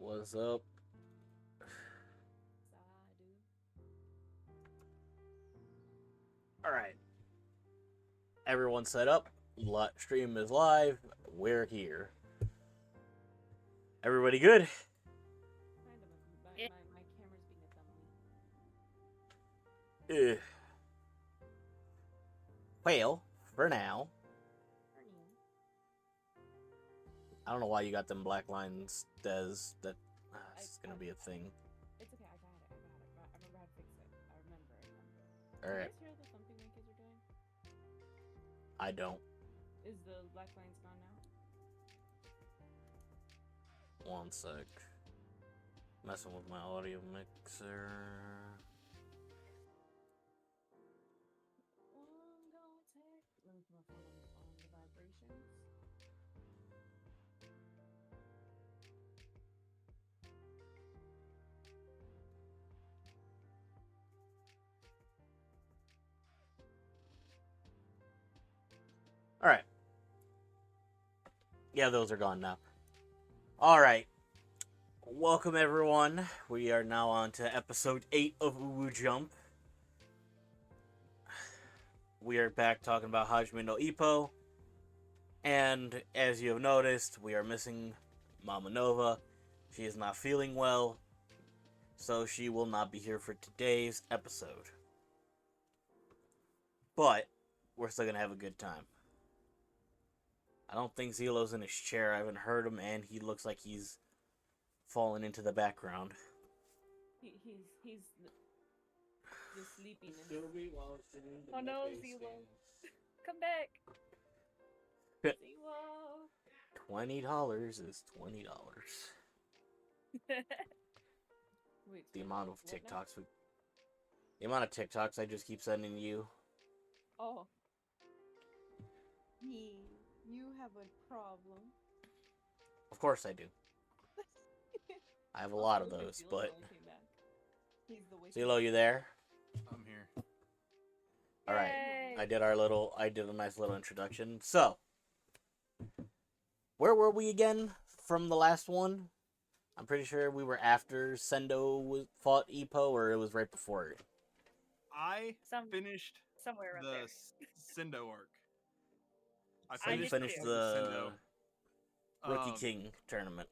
What's up? All right, everyone set up. Stream is live. We're here. Everybody good? Kind of. My camera's being a dummy. Ugh. Well, for now, I don't know why you got them black lines, Des. That's gonna be a thing. It's okay, I got it. I remember how to fix it. I remember. All right. Do you guys hear the thumping my kids are doing? I don't. Is the black lines gone now? One sec. Messing with my audio mixer. Let me put my phone on the vibrations. All right. Yeah, those are gone now. All right. Welcome, everyone. We are now on to episode 8 of UwU Jump. We are back talking about Hajime no Ippo. And as you have noticed, we are missing Mama Nova. She is not feeling well, so she will not be here for today's episode. But we're still going to have a good time. I don't think Zelo's in his chair. I haven't heard him, and he looks like he's fallen into the background. He's the sleepiness. Oh no, Zelo. Come back. Zelo. $20 is $20. Wait, The amount of what now? TikToks I just keep sending you. Oh. You have a problem. Of course I do. I have a lot of those, but Zelo, you there? I'm here. All right. I did a nice little introduction. So, where were we again from the last one? I'm pretty sure we were after Sendo fought Ippo, or it was right before it. I finished somewhere up the there. Sendo arc. So you finished the Rookie Um, King tournament.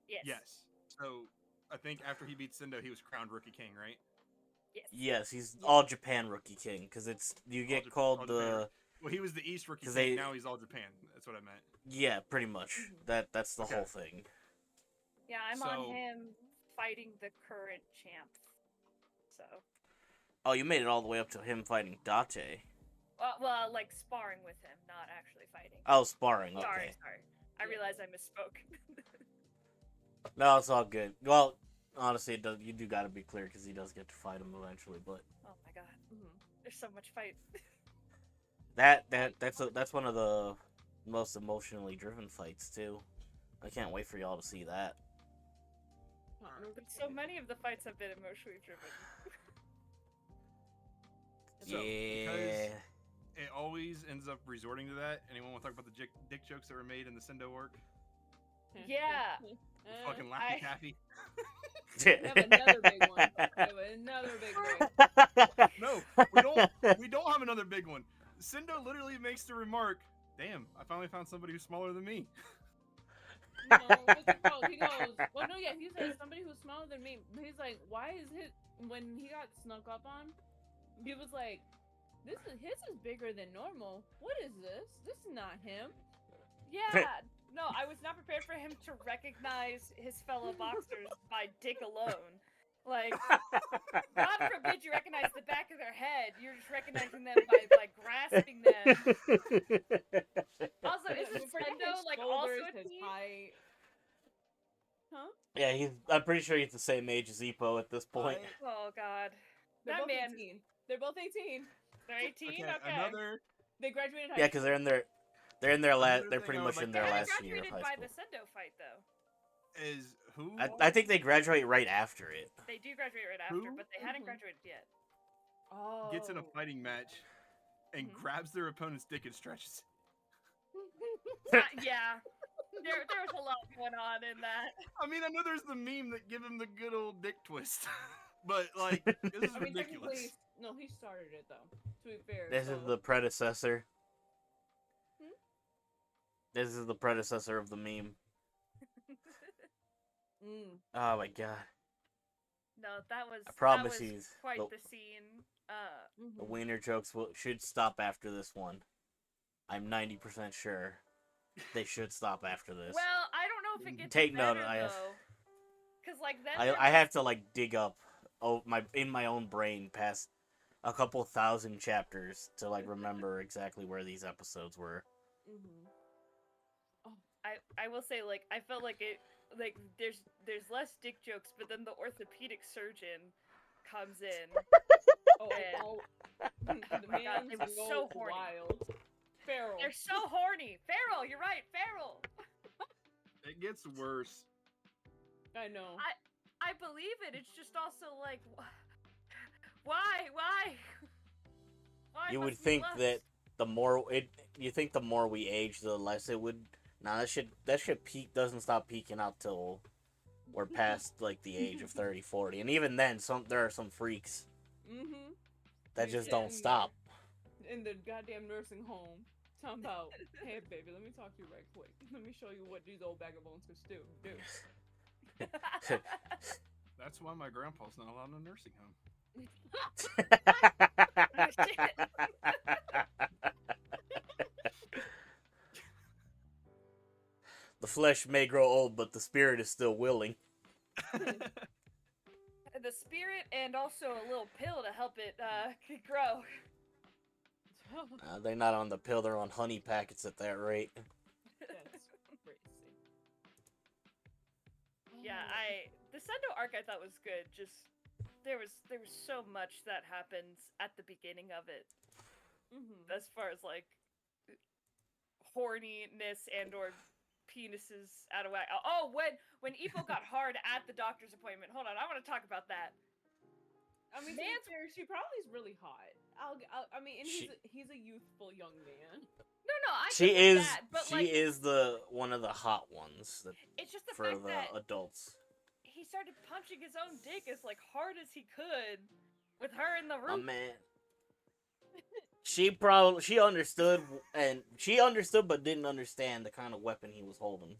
Yes. Yes. So I think after he beat Sendo, he was crowned Rookie King, right? Yes. Yes, he's all Japan Rookie King, because you get All called Japan. Well, he was the East Rookie King. they- Now he's all Japan. That's what I meant. Yeah, pretty much. That's the whole thing. Yeah, I'm on him fighting the current champ. So. Oh, you made it all the way up to him fighting Date. Well, like sparring with him, not actually fighting. Oh, sparring. Okay. Sorry. I realized I misspoke. No, it's all good. Well, honestly, you do got to be clear because he does get to fight him eventually. But Oh my god, there's so much fight. that's one of the most emotionally driven fights too. I can't wait for y'all to see that. So many of the fights have been emotionally driven. So, Yeah. because it always ends up resorting to that. Anyone want to talk about the dick jokes that were made in the Sendo arc? Yeah. Fucking Laffy Taffy. We have another big one. Another big one. No, we don't have another big one. Sendo literally makes the remark, "Damn, I finally found somebody who's smaller than me." No, what's it called? He goes, well, no, yeah, he says somebody who's smaller than me. He's like, why is his, when he got snuck up on, he was like, his is bigger than normal. What is this? This is not him. Yeah. No, I was not prepared for him to recognize his fellow boxers by dick alone. Like, God forbid you recognize the back of their head. You're just recognizing them by grasping them. Also, is it Sendo like also a his teen? height? Huh? Yeah, I'm pretty sure he's the same age as Ippo at this point. Oh God, They're that both man. 18. They're both 18. They're 18. Okay. Another. They graduated high Yeah, because they're in their Another they're thing pretty I would much like in to their They last year graduated of high by school. the Sendo fight though. Is who? I think they graduate right after it. They do graduate right after, Who? but they hadn't graduated yet. Oh. Gets in a fighting match and Mhm. grabs their opponent's dick and stretches. Yeah. there was a lot going on in that. I mean, I know there's the meme that give him the good old dick twist, but like, this is I mean, technically, ridiculous. no, he started it though. To be fair, This so. is the predecessor. Hmm? This is the predecessor of the meme. Oh my god. No, that was I promise that was you, quite the- the scene. The wiener jokes should stop after this one. I'm 90% sure they should stop after this. Well, I don't know if it gets Take note, better I have- though. Cause like then I have to like dig up in my own brain past a couple thousand chapters to like remember exactly where these episodes were. I will say like I felt like it like there's less dick jokes, but then the orthopedic surgeon comes in. The my God, man's they were so horny. wild. Feral. They're so horny. Feral, you're right, feral. It gets worse. I know. I believe it. It's just also like, why? Why You would must we think lust? that the more we age, the less it would. Nah, that shit peak doesn't stop peaking out till we're past like the age of 30, 40, and even then, there are some freaks that You just sit don't in stop. In the goddamn nursing home. Talking about, hey baby, let me talk to you right quick. Let me show you what these old bag of bones can do. That's why my grandpa's not allowed in a nursing home. The flesh may grow old, but the spirit is still willing. The spirit and also a little pill to help it grow. They're not on the pill; they're on honey packets at that rate. That's crazy. Yeah, the Sendo arc I thought was good. Just there was so much that happens at the beginning of it, as far as like horniness and or penises out of whack. Oh, when Ippo got hard at the doctor's appointment. Hold on, I want to talk about that. I mean, she probably is really hot. I mean, and he's a youthful young man. No, I She can see is. that, but She like, is one of the hot ones. it's just the for fact the that adults. he started punching his own dick as like hard as he could with her in the Oh room. man. She understood but didn't understand the kind of weapon he was holding.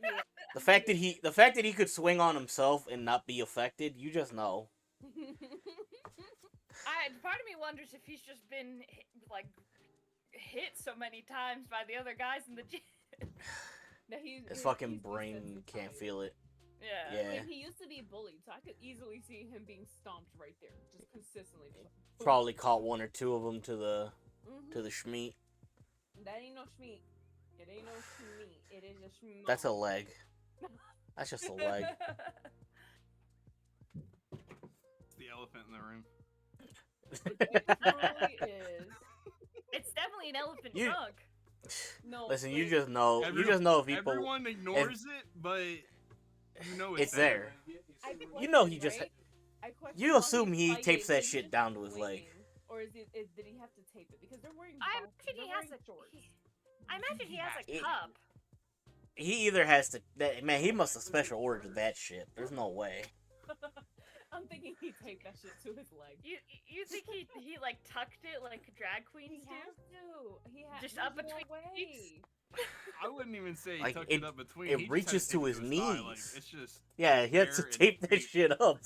Yeah. The fact that he could swing on himself and not be affected, you just know. Part of me wonders if he's just been hit so many times by the other guys in the gym. His fucking brain can't feel it. Yeah. Yeah. I mean, he used to be bullied, so I could easily see him being stomped right there, just consistently. Probably caught one or two of them to the schmeat. That ain't no schmeat. It ain't no schmeat. It is a schmeat. That's a leg. That's just a leg. It's the elephant in the room. It really is. It's definitely an elephant You- trunk. No. Listen, wait. you just know if people. Everyone ignores it, but you know It's there. I You know question, he just- right? I question You how assume he fighting. tapes that Is he shit just down to his leg. swinging, or did he have to tape it? Because they're wearing. I boxers, imagine he they're has wearing a shorts. I imagine he has a It- cup. He either has to. Man, he must have special ordered that shit. There's no way. I'm thinking he taped that shit to his leg. You think he like tucked it like drag queens He do? has to. He has Just there's up no between way. I wouldn't even say he Like, tucked it up between. it He just reaches had it to his thigh, like, knees. it's just Yeah, he had to There and tape that tape. shit up.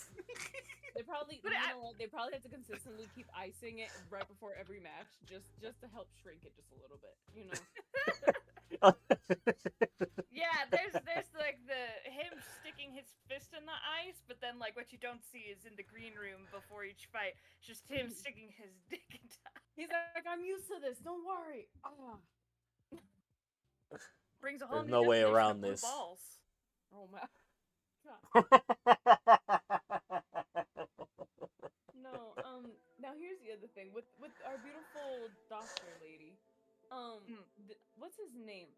They probably, But they probably have to consistently keep icing it right before every match, just to help shrink it just a little bit, you know. Yeah, there's like him sticking his fist in the ice, but then like what you don't see is in the green room before each fight, just him sticking his dick into He's like, I'm used to this. Don't worry. Oh, brings a whole There's new no way definition of around blue this. balls. oh my. No. Now here's the other thing with our beautiful doctor lady. What's his name?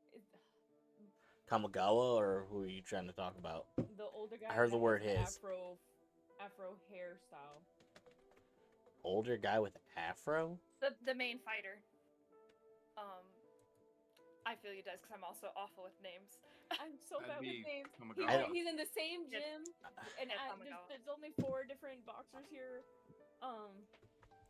Kamigawa, or who are you trying to talk about? The older guy. I heard the that word has his. Afro hairstyle. Older guy with afro? The main fighter. I feel you, Des, because I'm also awful with names. I'm so That'd bad with be names. Kamigawa. He's in the same Yeah. gym, and Yeah, there's, Kamigawa. there's only 4 different boxers here.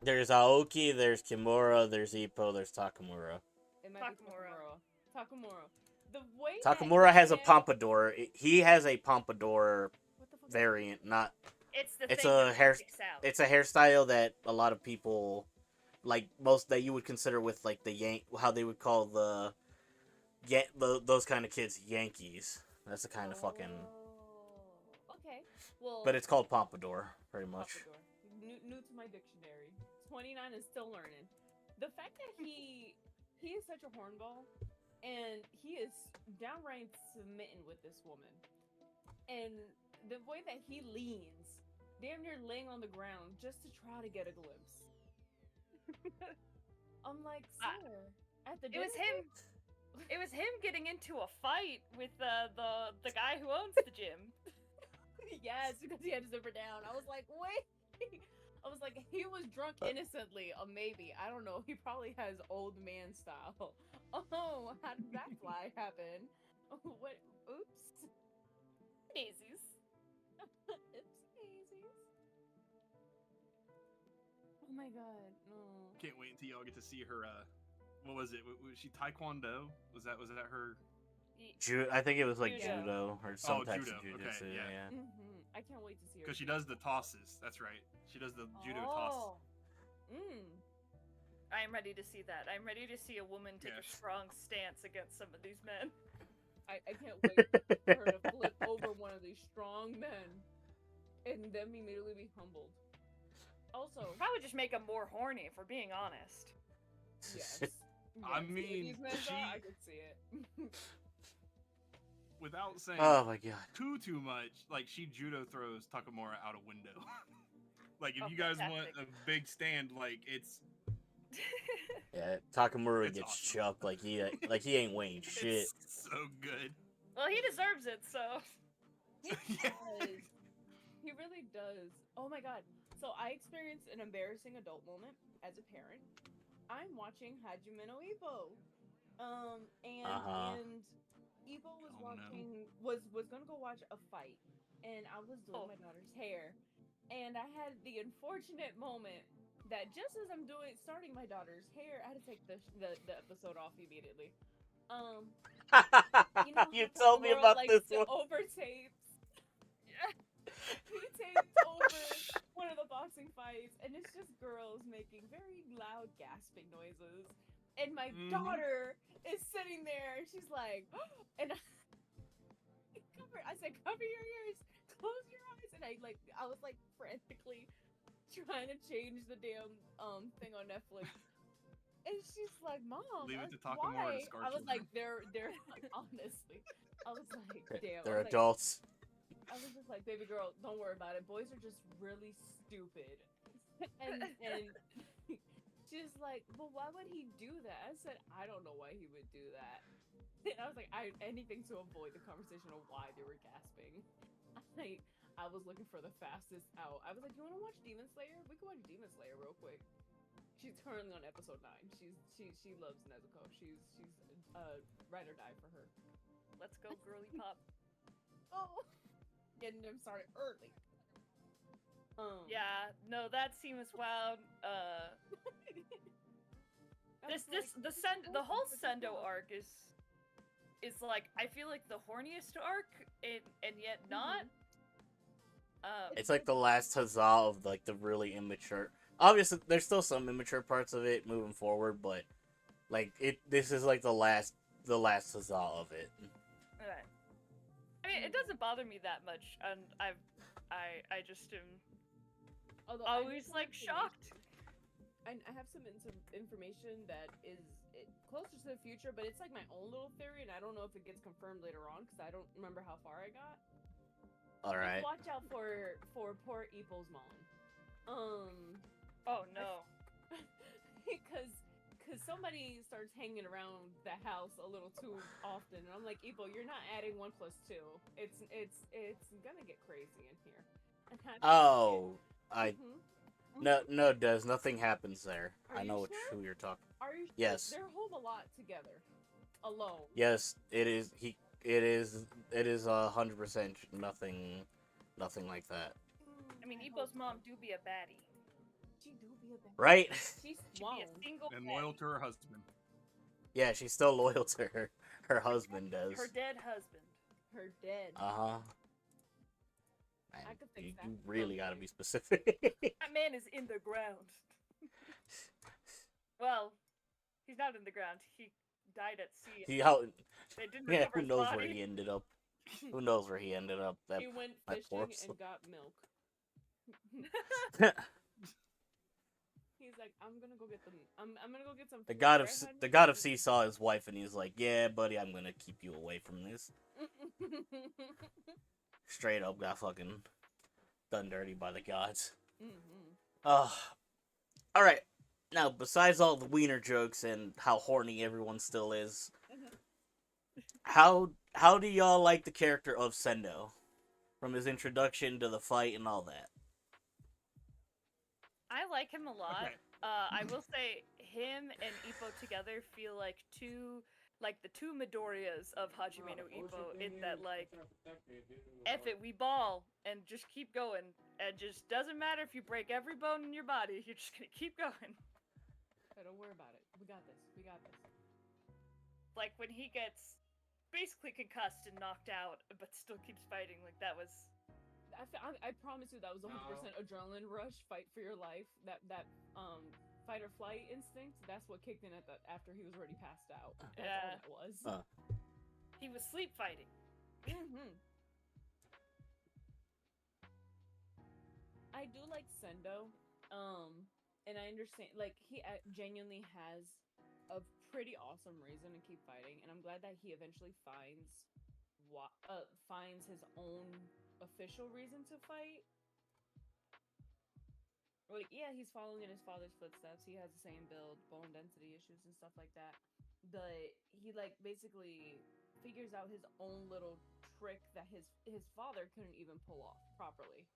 There's Aoki, there's Kimura, there's Ippo, there's Takamura. It might be Takamura. Takamura. The way Takamura that has a can- pompadour. He has a pompadour What the fuck? variant, not. It's the It's thing a that hair. sticks out. It's a hairstyle that a lot of people, like most that you would consider with like the how they would call those kind of kids Yankees. That's the kind of fucking. Oh, okay. Well, But it's called pompadour, pretty much. Pompadour. New to my dictionary. 29 is still learning. The fact that he is such a hornball, and he is downright smitten with this woman, and the way that he leans, damn near laying on the ground just to try to get a glimpse. I'm like, sir, at the It was dinner him. It was him getting into a fight with the guy who owns the gym. Yes, because he had his zipper down. I was like, wait. I was like, he was drunk innocently. Maybe. I don't know. He probably has old man style. Oh, how did that fly happen? What? Oops. Daisies. Oops daisies. Oh my god. No. Can't wait until y'all get to see her. What was it? Was she Taekwondo? Was that her? I think it was like Judo. judo or some types judo. of Okay, jujitsu. yeah. Yeah. I can't wait to see her. Because she does the tosses. That's right. She does the judo toss. I am ready to see that. I'm ready to see a woman take a Yes. strong stance against some of these men. I can't wait for her to flip over one of these strong men and then immediately be humbled. Also, Probably just make them more horny, if we're being honest. yes. I Yes, mean, these men she- I could see it. Without saying Oh my god. too much, like she judo throws Takamura out a window. Like if Oh, you guys want fantastic. a big stand, like it's Yeah, Takamura It's gets awesome. chucked like he ain't weighing shit. it's so good. Well, he deserves it, so. He Yeah. does. He really does. Oh my god. So I experienced an embarrassing adult moment as a parent. I'm watching Hajime no Ippo. And Uh-huh. Ippo was Oh, no. watching was gonna go watch a fight. And I was doing Oh. my daughter's hair. And I had the unfortunate moment that just as I'm starting my daughter's hair, I had to take the episode off immediately. You know You how told me Takamura about likes this to one. over tapes. He taped over one of the boxing fights, and it's just girls making very loud gasping noises. And my Mhm. daughter is sitting there, and she's like, and I said, cover your ears, close your eyes, and I was like frantically trying to change the damn thing on Netflix. And she's like, "Mom, Leave it to Takamura to why?" scar I was children. like, "They're like, honestly." I was like, "Damn." They're I was like, adults. I was just like, "Baby girl, don't worry about it. Boys are just really stupid." And she's like, "But why would he do that?" I said, "I don't know why he would do that." And I was like, anything to avoid the conversation of why they were gasping. I was looking for the fastest out. I was like, "You want to watch Demon Slayer? We can watch Demon Slayer real quick." She's currently on episode 9. She loves Nezuko. She's ride or die for her. Let's go, girly pop. Oh, getting them started early. Yeah, no, that scene was wild. The whole Sendo arc is like, I feel like the horniest arc, and yet not. It's like the last huzzah of like the really immature. Obviously, there's still some immature parts of it moving forward, but like this is like the last huzzah of it. Okay. I mean, it doesn't bother me that much, and I just am Although I always have like some shocked. I have some information that is closer to the future, but it's like my own little theory, and I don't know if it gets confirmed later on because I don't remember how far I got. All right. Just watch out for poor Ippo's mom. Oh no. because somebody starts hanging around the house a little too often, and I'm like, Ippo, you're not adding 1 + 2. It's gonna get crazy in here. And Oh, Mhm. no, Des, nothing happens there. Are I you know sure? who you're talking. Are you sure? Yes. They're home a lot together, alone. Yes, it is. It is 100% nothing like that. I mean, Ippo's mom do be a baddie. She do be a bad. Right? She's She be swole. a single And loyal baddie. to her husband. Yeah, she's still loyal to her husband does. Her dead husband. Her dead. Uh-huh. I could fix You that. really gotta Okay. be specific. That man is in the ground. Well, he's not in the ground. He died at sea. He out. They didn't Yeah, recover who his knows body. where he ended up? Who knows where he ended up? That He went that fishing poor soul. and got milk. He's like, I'm gonna go get them. I'm gonna go get some. The food. god Where of had the you god of been?" sea saw his wife, and he's like, "Yeah, buddy, I'm gonna keep you away from this." Straight up, got fucking done dirty by the gods. All right. Now, besides all the wiener jokes and how horny everyone still is, how do y'all like the character of Sendo, from his introduction to the fight and all that? I like him a lot. Okay. I will say him and Ippo together feel like the two Midoriyas of Hajime no Ippo in that like, F it, we ball and just keep going. It just doesn't matter if you break every bone in your body, you're just gonna keep going. Hey, don't worry about it. We got this. We got this. Like when he gets basically concussed and knocked out, but still keeps fighting, like that was I promise you that was 100% adrenaline rush, fight for your life. That fight or flight instinct. That's what kicked in after he was already passed out. That's Yeah. all that was. he was sleep fighting. I do like Sendo, and I understand. Like he genuinely has a pretty awesome reason to keep fighting, and I'm glad that he eventually finds his own official reason to fight. Like, yeah, he's following in his father's footsteps. He has the same build, bone density issues, and stuff like that. But he like basically figures out his own little trick that his father couldn't even pull off properly.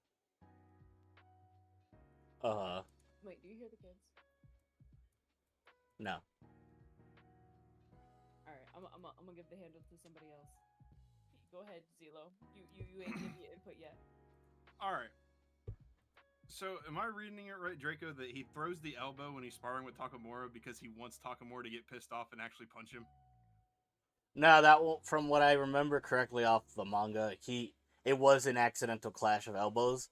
Wait, do you hear the kids? No. All right, I'm gonna give the handle to somebody else. Go ahead, Zelo. You ain't give your input yet. All right. So, am I reading it right, Draco, that he throws the elbow when he's sparring with Takamura because he wants Takamura to get pissed off and actually punch him? No, from what I remember correctly off the manga, it was an accidental clash of elbows.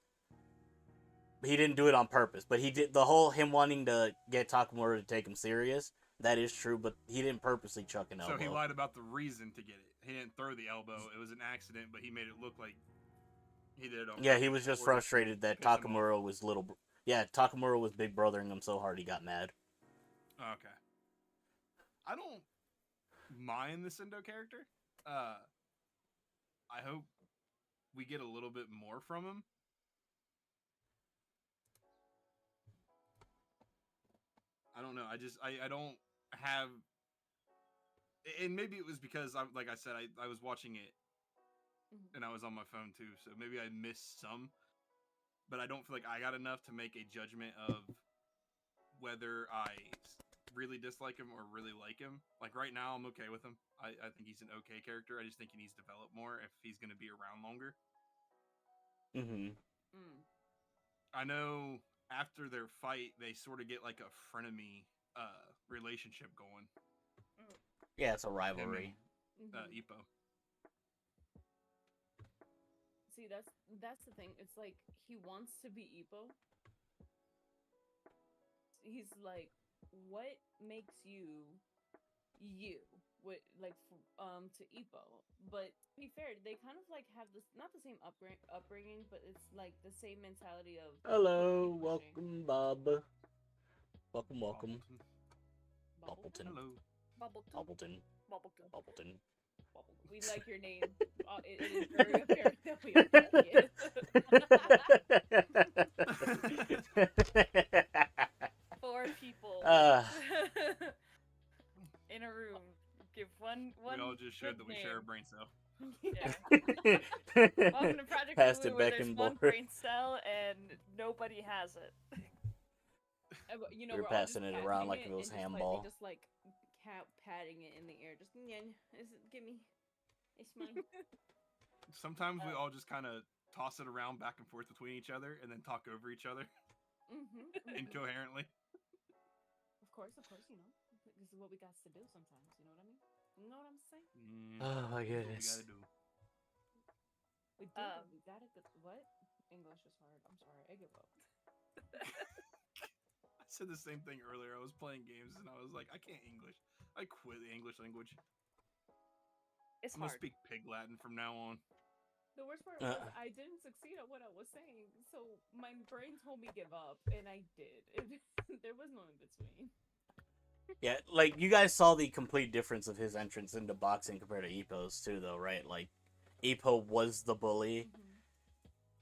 He didn't do it on purpose, but he did the whole him wanting to get Takamura to take him serious. That is true, but he didn't purposely chuck an elbow. So he lied about the reason to get it. He didn't throw the elbow. It was an accident, but he made it look like he did it on Yeah, purpose he was just or frustrated that piss him off. Takamura was Takamura was big brothering him so hard he got mad. Okay. I don't mind the Sendo character. I hope we get a little bit more from him. I don't know. I don't have, and maybe it was because like I said, I was watching it and I was on my phone too, so maybe I missed some, but I don't feel like I got enough to make a judgment of whether I really dislike him or really like him. Like right now, I'm okay with him. I think he's an okay character. I just think he needs to develop more if he's going to be around longer. I know after their fight, they sort of get like a frenemy relationship going. Yeah, it's a rivalry. Ippo. See, that's the thing. It's like he wants to be Ippo. He's like, what makes you you? What like to Ippo? But to be fair, they kind of like have this not the same upbringing, but it's like the same mentality of Hello, pushing. welcome, Bob. Welcome. Bubbleton. Hello. Bubbleton. We like your name. It is very apparent that we like it. 4 people in a room. Give one. We all just showed good that we name. share a brain cell. Yeah. Welcome to Project Passed it UwU, where back there's and one forth. brain cell and nobody has it. You know, You're we're all passing just it around catching like it was and just handball. just like patting it in the air. Just patting it in the air. It's mine. Sometimes we all just kind of toss it around back and forth between each other and then talk over each other incoherently. Of course, you know. This is what we got to do sometimes, you know what I mean? You know what I'm saying? Oh my Here's goodness. what we gotta do. We do what we gotta do. What? English is hard. I'm sorry, I give up. I said the same thing earlier. I was playing games and I was like, I can't English. I quit the English language. It's I'm gonna hard. speak Pig Latin from now on. The worst part was I didn't succeed at what I was saying, so my brain told me give up, and I did. There was no in between. Yeah, like you guys saw the complete difference of his entrance into boxing compared to Ippo's too, though, right? Like, Ippo was the bully,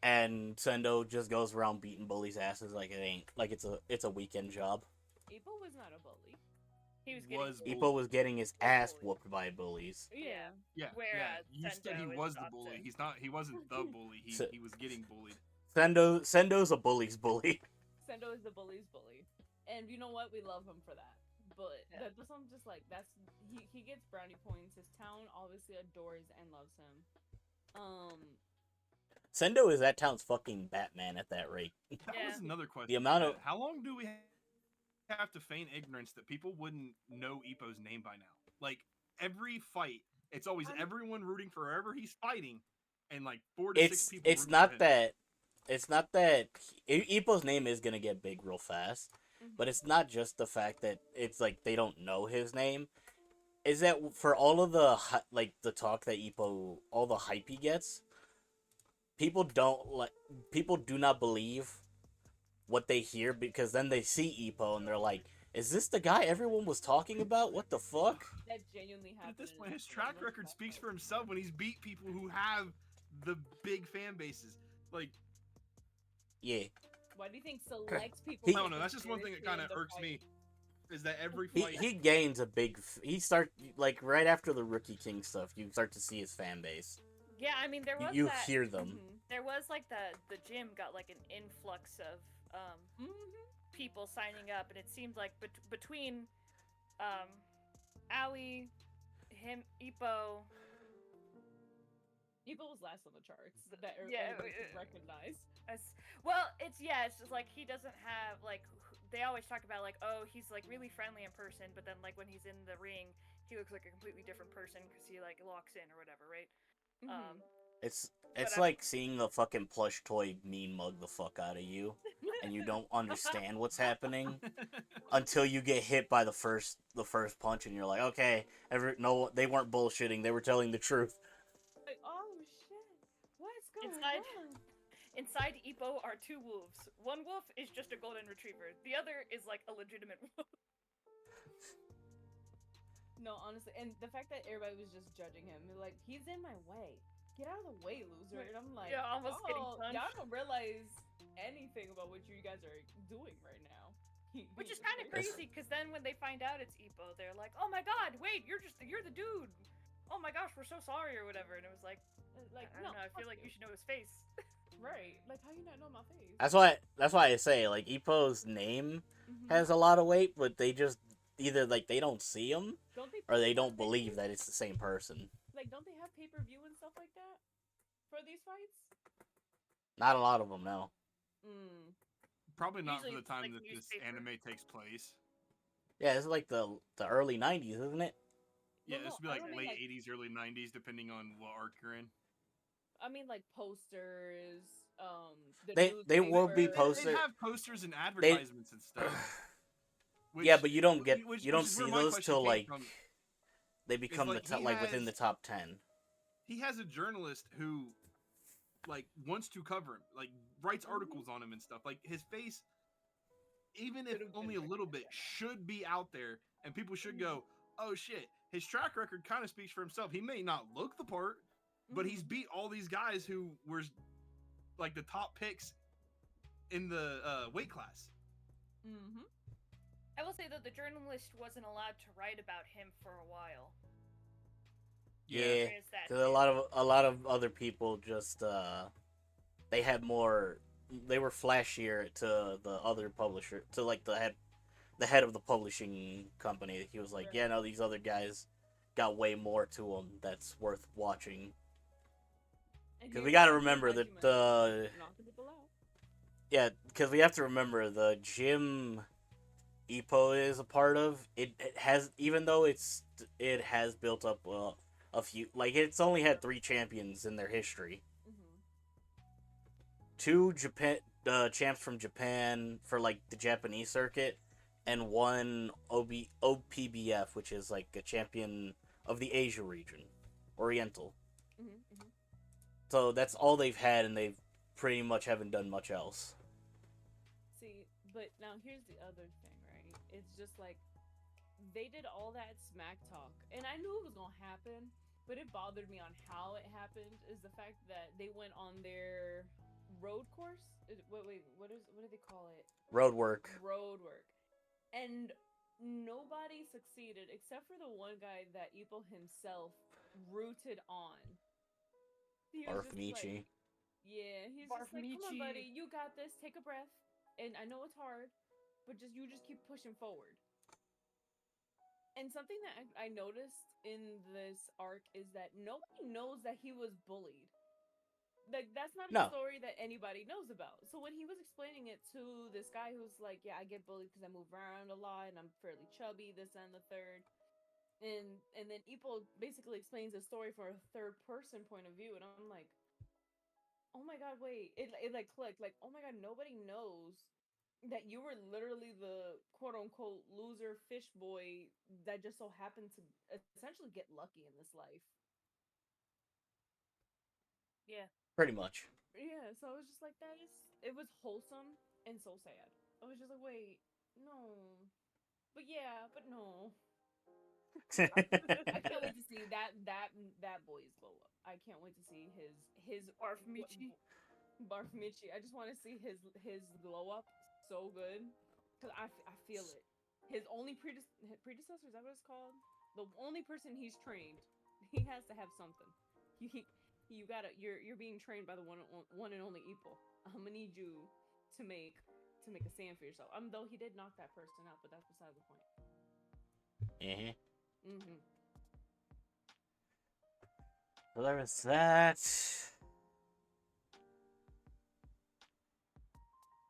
and Sendo just goes around beating bullies' asses like it ain't like it's a weekend job. Ippo was not a bully. He was getting Ippo was getting his ass whooped by bullies. Yeah. Yeah, Whereas You said he Sendo is was the Dotson. bully. He wasn't the bully. He was getting bullied. Sendo's a bully's bully. Sendo is the bully's bully, and you know what? We love him for that. But that's I'm just like he gets brownie points. His town obviously adores and loves him. Sendo is that town's fucking Batman at that rate. That was another question. The amount of how long do we have to feign ignorance that people wouldn't know Ippo's name by now? Like every fight, it's always everyone rooting for wherever he's fighting, and like 4 to 6 people. It's not that Ippo's name is gonna get big real fast, but it's not just the fact that it's like they don't know his name. Is that for all of the the talk that Ippo, all the hype he gets, people do not believe what they hear, because then they see Ippo and they're like, is this the guy everyone was talking about? What the fuck? That genuinely happened. At this point, his track record speaks for himself when he's beat people who have the big fan bases. Like, yeah. Why do you think select people? I don't know. That's just one thing that kind of irks me. Is that every fight he gains a big. He start like right after the Rookie King stuff. You start to see his fan base. Yeah, I mean there was you hear them. There was like the gym got like an influx of people signing up, and it seemed like between Aoi, him, Ippo. Ippo was last on the charts that everybody could recognize. Well, it's just like he doesn't have like they always talk about like, oh, he's like really friendly in person, but then like when he's in the ring, he looks like a completely different person because he like locks in or whatever, right? It's like seeing a fucking plush toy mean mug the fuck out of you, and you don't understand what's happening until you get hit by the first punch, and you're like, okay, no, they weren't bullshitting, they were telling the truth. Like, oh shit, what's going on? Inside Ippo are 2 wolves. One wolf is just a golden retriever. The other is like a legitimate wolf. No, honestly, and the fact that everybody was just judging him, like, he's in my way. Get out of the way, loser. And I'm like, almost getting punched. Y'all don't realize anything about what you guys are doing right now. Which is kind of crazy, because then when they find out it's Ippo, they're like, oh my god, wait, you're the dude. Oh my gosh, we're so sorry or whatever. And it was like I don't know, I feel like you should know his face. Right. Like, how you not know my face? That's why I say, like, Ippo's name has a lot of weight, but they just either like they don't see him or they don't believe that it's the same person. Like, don't they have pay-per-view and stuff like that for these fights? Not a lot of them, no. Probably not Usually for the it's time like that this newspaper. anime takes place. Yeah, it's like the early 90s, isn't it? Yeah, No, this would be I like don't mean, late like- 80s, early 90s, depending on what arc you're in. I mean, like, posters, They will be newspaper. posters. They have posters and advertisements and stuff. Yeah, but you don't which is see where my those question till came like from. they become like, within the top 10. He has a journalist who like wants to cover him, like writes articles on him and stuff. Like his face, even if only a little bit, should be out there, and people should go, "Oh shit!" His track record kind of speaks for himself. He may not look the part, but he's beat all these guys who were like the top picks in the weight class. I will say that the journalist wasn't allowed to write about him for a while. Yeah, There is that because a lot of other people just they had more. They were flashier to the other publisher, to like the head of the publishing company. He was like, yeah, no, these other guys got way more to him that's worth watching. And Because he we got to has remember that Hajime, the knocking people out. yeah, because we have to remember the gym Ippo is a part of. It has, even though it has built up a few, like it's only had 3 champions in their history. Mm-hmm. 2 Japan champs from Japan for like the Japanese circuit, and 1 OPBF, which is like a champion of the Asia region, Oriental. Mm-hmm. Mm-hmm. So that's all they've had, and they've pretty much haven't done much else. See, but now here's the other thing, right? It's just like they did all that smack talk, and I knew it was gonna happen, but it bothered me on how it happened. Is the fact that they went on their road course? Wait, what do they call it? Road work. Road work, and nobody succeeded except for the one guy that Ippo himself rooted on. He was just like, Arfmichi. yeah, he's just like, come on, Barfmichi. buddy, you got this. Take a breath. And I know it's hard, but just keep pushing forward. And something that I noticed in this arc is that nobody knows that he was bullied. Like that's not a No. story that anybody knows about. So when he was explaining it to this guy who's like, yeah, I get bullied because I move around a lot and I'm fairly chubby, this and the third. And then Ippo basically explains the story from a third person point of view, and I'm like, oh my god, wait, it like clicked, like, oh my god, nobody knows that you were literally the quote unquote loser fish boy that just so happened to essentially get lucky in this life. Yeah. Pretty much. Yeah, so I was just like, it was wholesome and so sad. I was just like, wait, no. But yeah, but no. I can't wait to see that boy's glow up. I can't wait to see his Barfmichi. Barfmichi. I just want to see his glow up so good because I feel it. His only predecessor, is that what it's called? The only person he's trained, he has to have something. You gotta you're being trained by the one and only Ippo. I'm gonna need you to make a stand for yourself. Though he did knock that person out, but that's beside the point. Uh-huh. Mm-hmm. So there was that.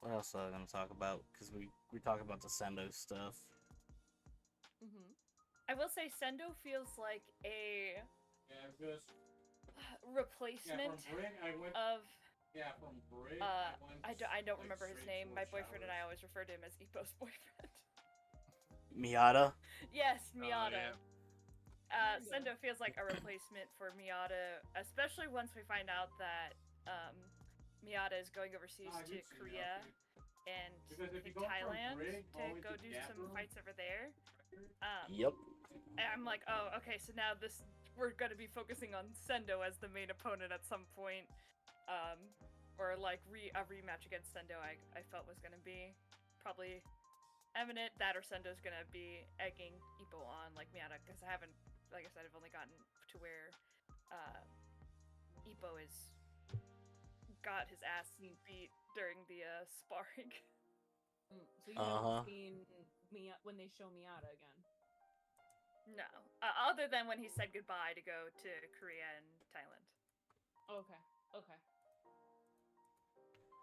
What else are I gonna talk about? Because we talk about the Sendo stuff. Mm-hmm. I will say Sendo feels like a Yeah, just replacement from Brig, I went. of From Brig, I don't remember his name. My boyfriend and I always refer to him as Ippo's boyfriend. Miata. Yes, Oh, Miata. yeah. Sendo feels like a replacement for Miata, especially once we find out that Miata is going overseas I to did see Korea that, and Because if you to go from Thailand Brig to all the way go to do Gap some Room, fights over there. Yep. And I'm like, oh, okay, so now we're gonna be focusing on Sendo as the main opponent at some point, or like a rematch against Sendo. I felt was gonna be probably eminent. That or Sendo's gonna be egging Ippo on like Miata, because I haven't, like I said, I've only gotten to where Ippo is got his ass beat during the sparring. So you haven't seen when they show Miata again? No, other than when he said goodbye to go to Korea and Thailand. Okay.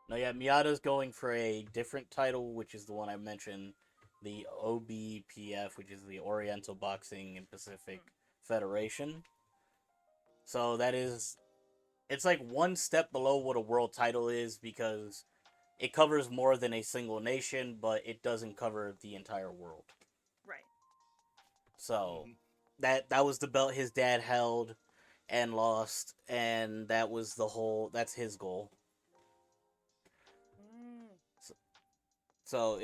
No, yeah, Miata's going for a different title, which is the one I mentioned, the OBPF, which is the Oriental Boxing and Pacific Federation. So it's like one step below what a world title is, because it covers more than a single nation, but it doesn't cover the entire world. Right. So that was the belt his dad held and lost, and that's his goal. So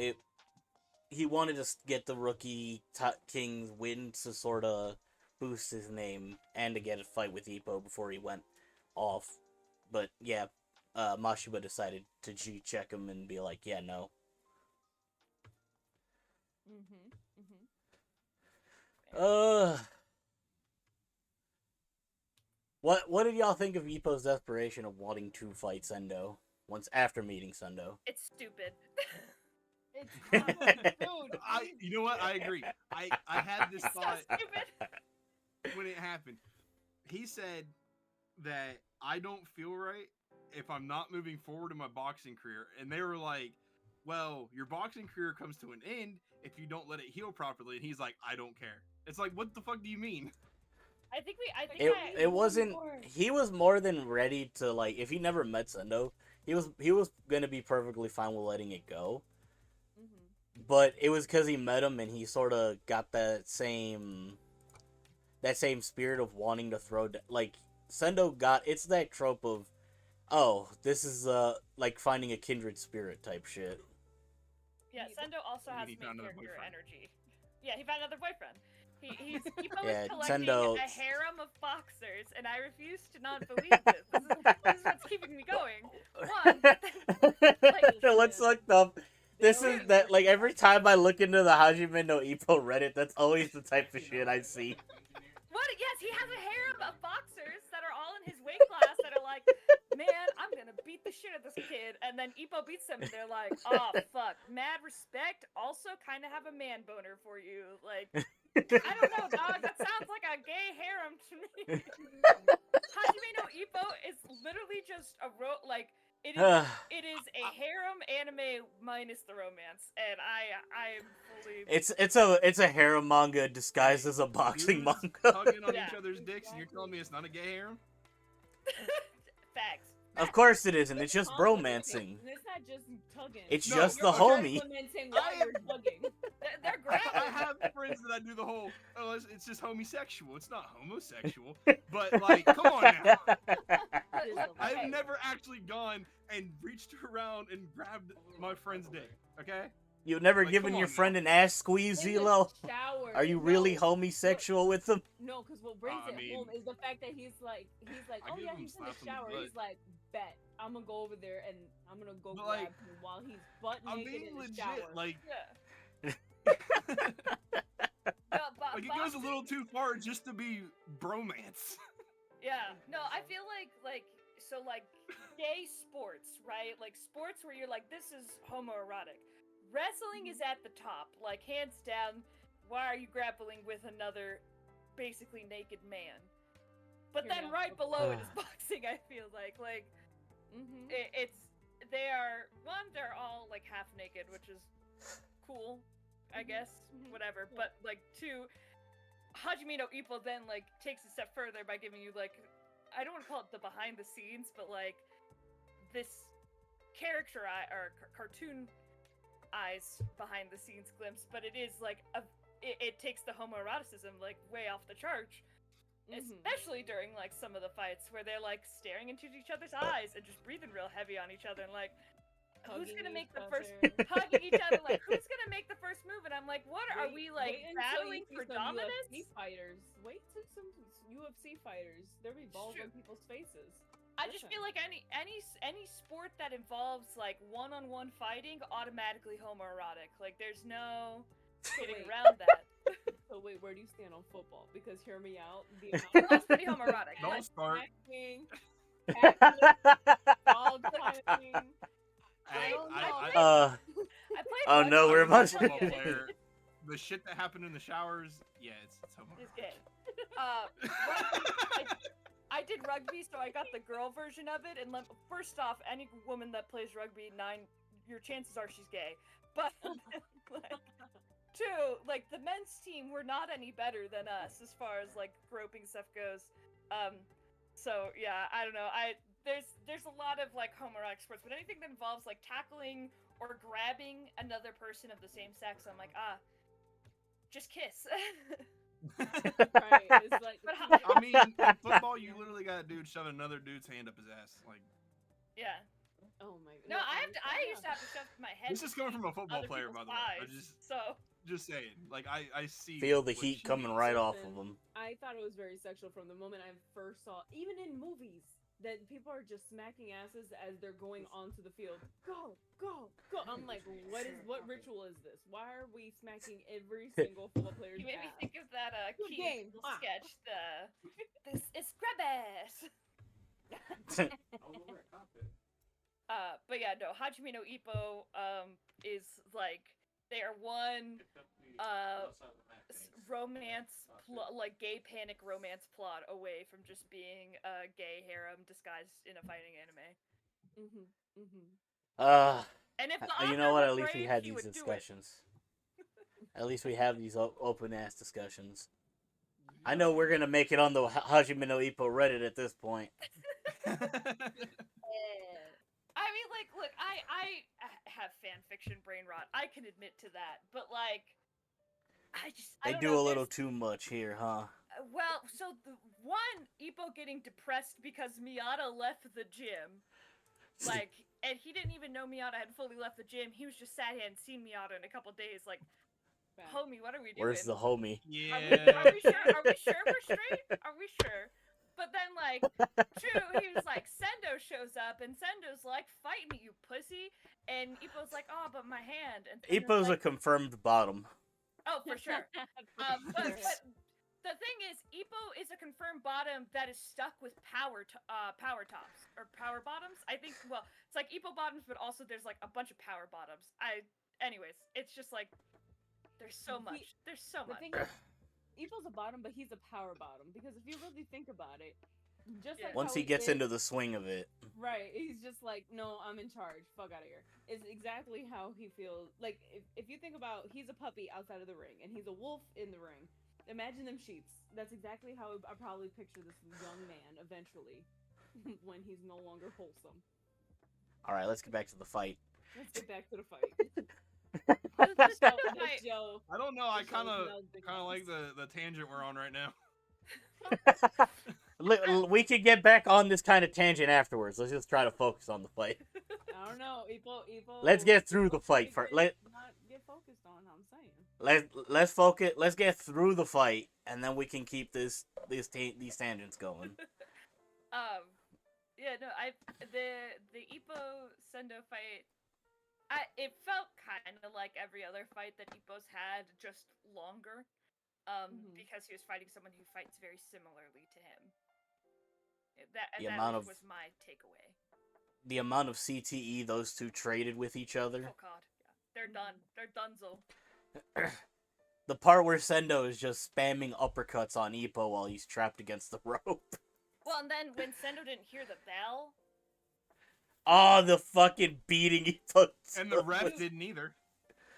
he wanted to get the rookie King's win to sort of boost his name and to get a fight with Ippo before he went off. But yeah, Mashiba decided to G-check him and be like, yeah, no. What did y'all think of Ippo's desperation of wanting to fight Sendo once after meeting Sendo? It's stupid. It's not, dude. You know what? I agree. I had this So thought. stupid. when it happened. He said that I don't feel right if I'm not moving forward in my boxing career. And they were like, well, your boxing career comes to an end if you don't let it heal properly. And he's like, I don't care. It's like, what the fuck do you mean? I think It wasn't. He was more than ready to, like, if he never met Sendo, he was gonna be perfectly fine with letting it go. But it was because he met him and he sort of got that same spirit of wanting to throw like Sendo got. It's that trope of, oh, this is like finding a kindred spirit type shit. Yeah, Sendo also has He main found another character boyfriend. energy. Yeah, he found another boyfriend. He's Yeah, collecting Sendo- a harem of boxers, and I refuse to not believe this. This is what's keeping me going. One, What's fucked up? This is that, like, every time I look into the Hajime no Ippo Reddit, that's always the type of shit I see. what? Yes, he has a harem of boxers that are all in his weight class that are like, man, I'm gonna beat the shit out of this kid, and then Ippo beats them, and they're like, oh fuck, mad respect. Also, kind of have a man boner for you, like. I don't know, dog. That sounds like a gay harem to me. Hajime no Ippo is literally just a it is a harem anime minus the romance, and I am fully. It's a harem manga disguised as a boxing Dudes manga. hugging on Yeah. each other's dicks, and you're telling me it's not a gay harem? Facts. Of course it isn't. It's just bromancing. It's not just tugging. It's No, just the okay. homie. Implementing while you're tugging. They're I grabbing. have friends that I do the whole, oh, it's just homosexual. It's not homosexual. But, like, come on now. I've never actually gone and reached around and grabbed my friend's dick, okay? You've never Like, given come your on friend now. an ass squeeze, In the Zelo? shower. Are you really No. homosexual with him? No, because what brings I it mean, home is the fact that he's like, I oh give yeah, him he's in the slaps on the shower. butt. He's like, bet I'm gonna go over there and I'm gonna go But, grab like, him while he's butt I'm naked being in the legit, shower. like, Yeah. like, it goes a little too far just to be bromance. Yeah. No, I feel like gay sports, right? Like sports where you're like, this is homoerotic. Wrestling is at the top, like hands down. Why are you grappling with another basically naked man? But You're then not right supposed- below it is boxing, I feel like. Mhm. They're all like half naked, which is cool, I guess, whatever. Yeah. But like two, Hajime no Ippo then like takes a step further by giving you like, I don't want to call it the behind the scenes, but like this character eye or cartoon eyes behind the scenes glimpse. But it is like it takes the homoeroticism like way off the chart. Especially during like some of the fights where they're like staring into each other's eyes and just breathing real heavy on each other and like, who's gonna make the first hugging each other, like who's gonna make the first move? And I'm like, what are we like wait until battling you see for some dominance? UFC fighters. Wait till some UFC fighters. They're balls True. on people's faces. I just feel like any sport that involves like one-on-one fighting automatically homoerotic. Like there's no getting wait. around that. So wait, where do you stand on football? Because hear me out. The Football's pretty homoerotic. Don't start. Tackling, dog fighting. I Uh, I played Oh, rugby. no, we're I'm a about to- football player. The shit that happened in the showers, yeah, it's homoerotic. Is gay. Rugby, I did rugby, so I got the girl version of it. And first off, any woman that plays rugby, your chances are she's gay. But like, two, like the men's team were not any better than us as far as like groping stuff goes. So yeah, I don't know. There's a lot of like homoerotic sports, but anything that involves like tackling or grabbing another person of the same sex, I'm like, just kiss. Right. It's like But I mean, in football, you literally got a dude shoving another dude's hand up his ass. Like, Yeah. oh my god. No, I used to have to shove my head. this is coming from a football other player, people's by the way. I'm eyes, so just saying. Like, I see. Feel the what heat she coming means. right off of Listen, him. I thought it was very sexual from the moment I first saw, even in movies, that people are just smacking asses as they're going onto the field. Go, go, go! I'm like, what ritual is this? Why are we smacking every single football player's you made me ass? think of that Good key game. sketch. This is grab ass. But yeah, no, Hajime no Ippo is like they are one romance, like gay panic romance plot away from just being a gay harem disguised in a fighting anime. And if the You author know what? were At least we brave, had he these would do it. discussions. At least we have these open ass discussions. I know we're gonna make it on the Hajime no Ippo Reddit at this point. I mean, like, look, I have fan fiction brain rot. I can admit to that, but like, I They don't do know, a little too much here, huh? well, so the one Ippo getting depressed because Miyata left the gym, like, and he didn't even know Miyata had fully left the gym. He was just sad he hadn't seen Miyata in a couple days. Like, homie, what are we doing? Where's the homie? Yeah. Are we sure? Are we sure we're straight? Are we sure? But then, like, true, he was like, Sendo shows up, and Sendo's like, fight me, you pussy. And Ippo's like, oh, but my hand. And Sendo's Ippo's a like, confirmed bottom. oh, for sure. But the thing is, Ippo is a confirmed bottom that is stuck with power tops or power bottoms. I think. Well, it's like Ippo bottoms, but also there's like a bunch of power bottoms. Anyways, it's just like there's so much. There's so much. The thing is, Ippo's a bottom, but he's a power bottom because if you really think about it, just like Once how he gets is, into the swing of it. right, he's just like, no, I'm in charge. Fuck out of here. Is exactly how he feels. Like if you think about, he's a puppy outside of the ring, and he's a wolf in the ring. Imagine them sheets. That's exactly how I probably picture this young man eventually, when he's no longer wholesome. All right, let's get back to the fight. Let's get back to the fight. Joe, I don't know. I Joe kind of smells the like gas. the tangent we're on right now. We could get back on this kind of tangent afterwards. Let's just try to focus on the fight. I don't know, Ippo. Let's get through the fight first. Not get focused on. I'm saying. Let's focus. Let's get through the fight, and then we can keep these tangents going. Yeah, no, the Ippo Sendo fight, it felt kind of like every other fight that Ippo's had, just longer. Because he was fighting someone who fights very similarly to him. That was my takeaway. The amount of CTE those two traded with each other. Oh god, yeah. They're done. They're donezo. The part where Sendo is just spamming uppercuts on Ippo while he's trapped against the rope. Well, and then when Sendo didn't hear the bell. Oh, the fucking beating Ippo. And the ref didn't either.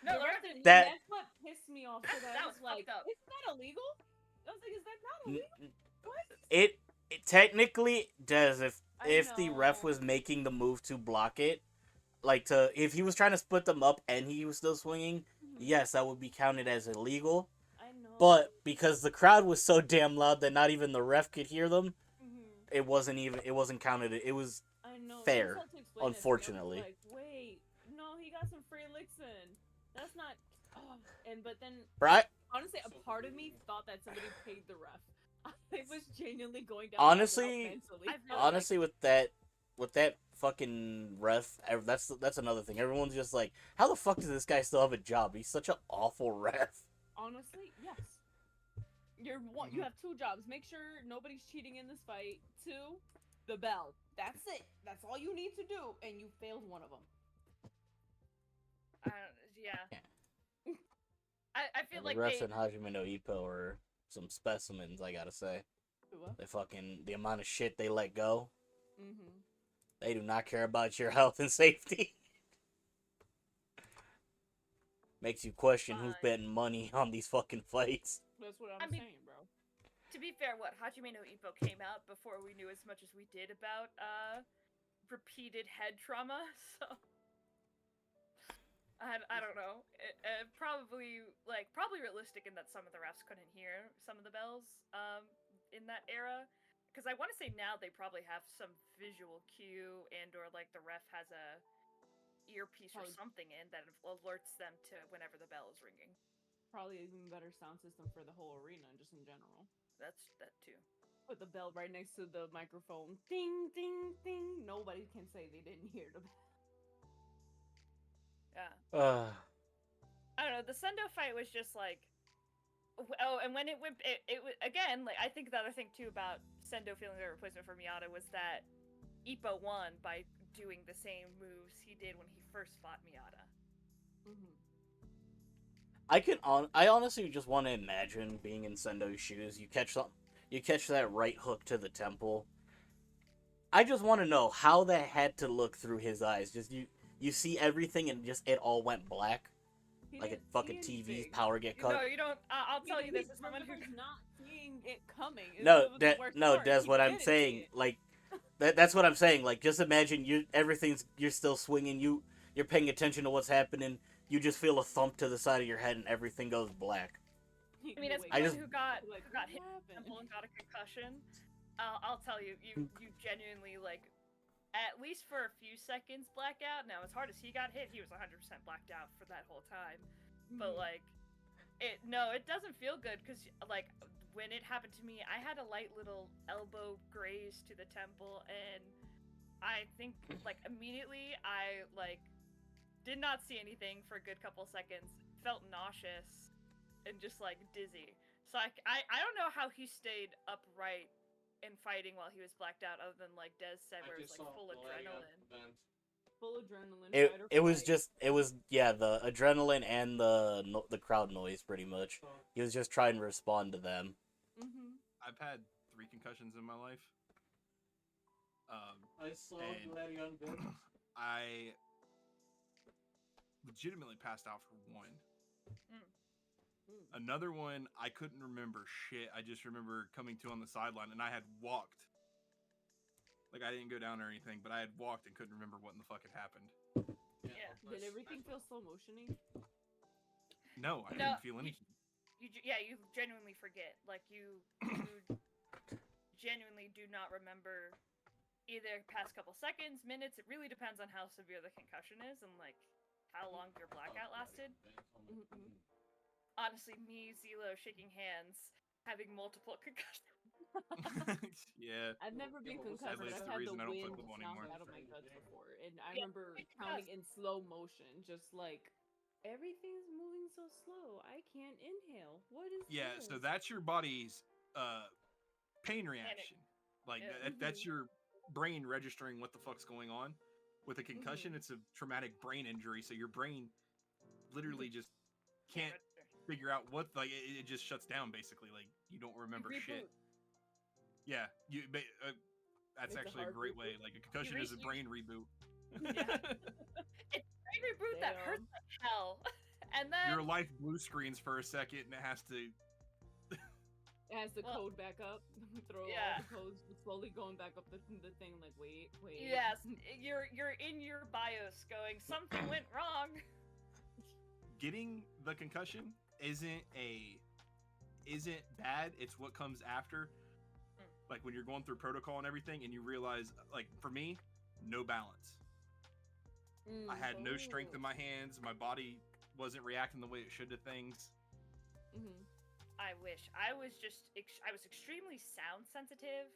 No, the ref didn't. That's what pissed me off. That was like, fucked up. isn't that illegal? I was like, is that not illegal? What? It technically does if the ref know. was making the move to block it, if he was trying to split them up and he was still swinging, yes, that would be counted as illegal. I know. But because the crowd was so damn loud that not even the ref could hear them, it wasn't counted. It was I know. fair, Just had to explain it to me. I was unfortunately. like, wait, no, he got some free licks in. That's not. Oh. But then, Right? honestly, a part of me thought that somebody paid the ref. I was genuinely going down. Honestly, mentally. with that fucking ref, that's another thing. Everyone's just like, how the fuck does this guy still have a job? He's such an awful ref. Honestly, yes. You have two jobs. Make sure nobody's cheating in this fight. Two, the bell. That's it. That's all you need to do, and you failed one of them. Yeah. I feel like the refs in Hajime no Ippo are some specimens, I gotta say. The amount of shit they let go. They do not care about your health and safety. Makes you question who's betting money on these fucking fights. That's what I'm saying, bro. To be fair, Hajime no Ippo came out before we knew as much as we did about repeated head trauma, so I don't know. Probably realistic in that some of the refs couldn't hear some of the bells in that era. Because I want to say now they probably have some visual cue or like the ref has a earpiece or something in that alerts them to whenever the bell is ringing. Probably even better sound system for the whole arena, just in general. That too. Put the bell right next to the microphone. Ding, ding, ding. Nobody can say they didn't hear the bell. Yeah. I don't know. The Sendo fight was just like, oh, and when it went, it was again. Like I think the other thing too about Sendo feeling the replacement for Miyata was that Ippo won by doing the same moves he did when he first fought Miyata. I honestly just want to imagine being in Sendo's shoes. You catch that right hook to the temple. I just want to know how that had to look through his eyes. Just you see everything and just it all went black, He like a didn't fucking see TV's anything. power get No, cut. you don't. I'll tell you this as He someone who. remembers not seeing it coming. No, It was the worst part. Des. He What I'm didn't see saying, it. like that's what I'm saying. Like, just imagine you're still swinging. You're paying attention to what's happening. You just feel a thump to the side of your head and everything goes black. I mean, as Wait, someone just- who got like, who got what hit in the happened? temple and got a concussion, I'll tell you, you genuinely like, at least for a few seconds, black out. Now, as hard as he got hit, he was 100% blacked out for that whole time. But like, it doesn't feel good because like when it happened to me, I had a light little elbow graze to the temple, and I think like immediately I like did not see anything for a good couple seconds, felt nauseous, and just like dizzy. So I don't know how he stayed upright and fighting while he was blacked out, other than like Des said, where it was like full adrenaline. Full adrenaline. It fight or it was flight. just it was yeah the adrenaline and the crowd noise pretty much. He was just trying to respond to them. I've had 3 concussions in my life. I saw And- Bloody Undead. I legitimately passed out for one. Another one, I couldn't remember shit. I just remember coming to on the sideline, and I had walked. Like, I didn't go down or anything, but I had walked and couldn't remember what in the fuck had happened. Yeah. Did everything feel slow motiony? No, I No, didn't feel anything. You genuinely forget. Like you genuinely do not remember either past couple seconds, minutes. It really depends on how severe the concussion is and like how long your blackout lasted. Honestly, me, Zelo, shaking hands, having multiple concussions. Yeah. I've never been but concussed, sadly, but it's I've the had reason the I don't play wind football knocked anymore. out of my guts before, and I Yeah, remember it counting does. in slow motion, just like everything's moving so slow. I can't inhale. What is Yeah, this? so that's your body's pain reaction. Like Yeah. that's your brain registering what the fuck's going on. With a concussion, Mhm. it's a traumatic brain injury, so your brain literally just can't register. figure out what like it just shuts down basically. Like you don't remember shit. reboot. Yeah, that's It's a actually a hard great reboot. way. Like a concussion is a you- brain reboot. It's a brain reboot that hurts Damn. like hell. And then Your life blue screens for a second, and it has to. It has the Well, code back up. Throw yeah. all the codes slowly going back up the thing. Like wait. yes, you're in your BIOS going something went wrong. Getting the concussion isn't bad. It's what comes after. Like when you're going through protocol and everything, and you realize, like for me, no balance. I had no strength in my hands. My body wasn't reacting the way it should to things. I wish I was I was extremely sound sensitive,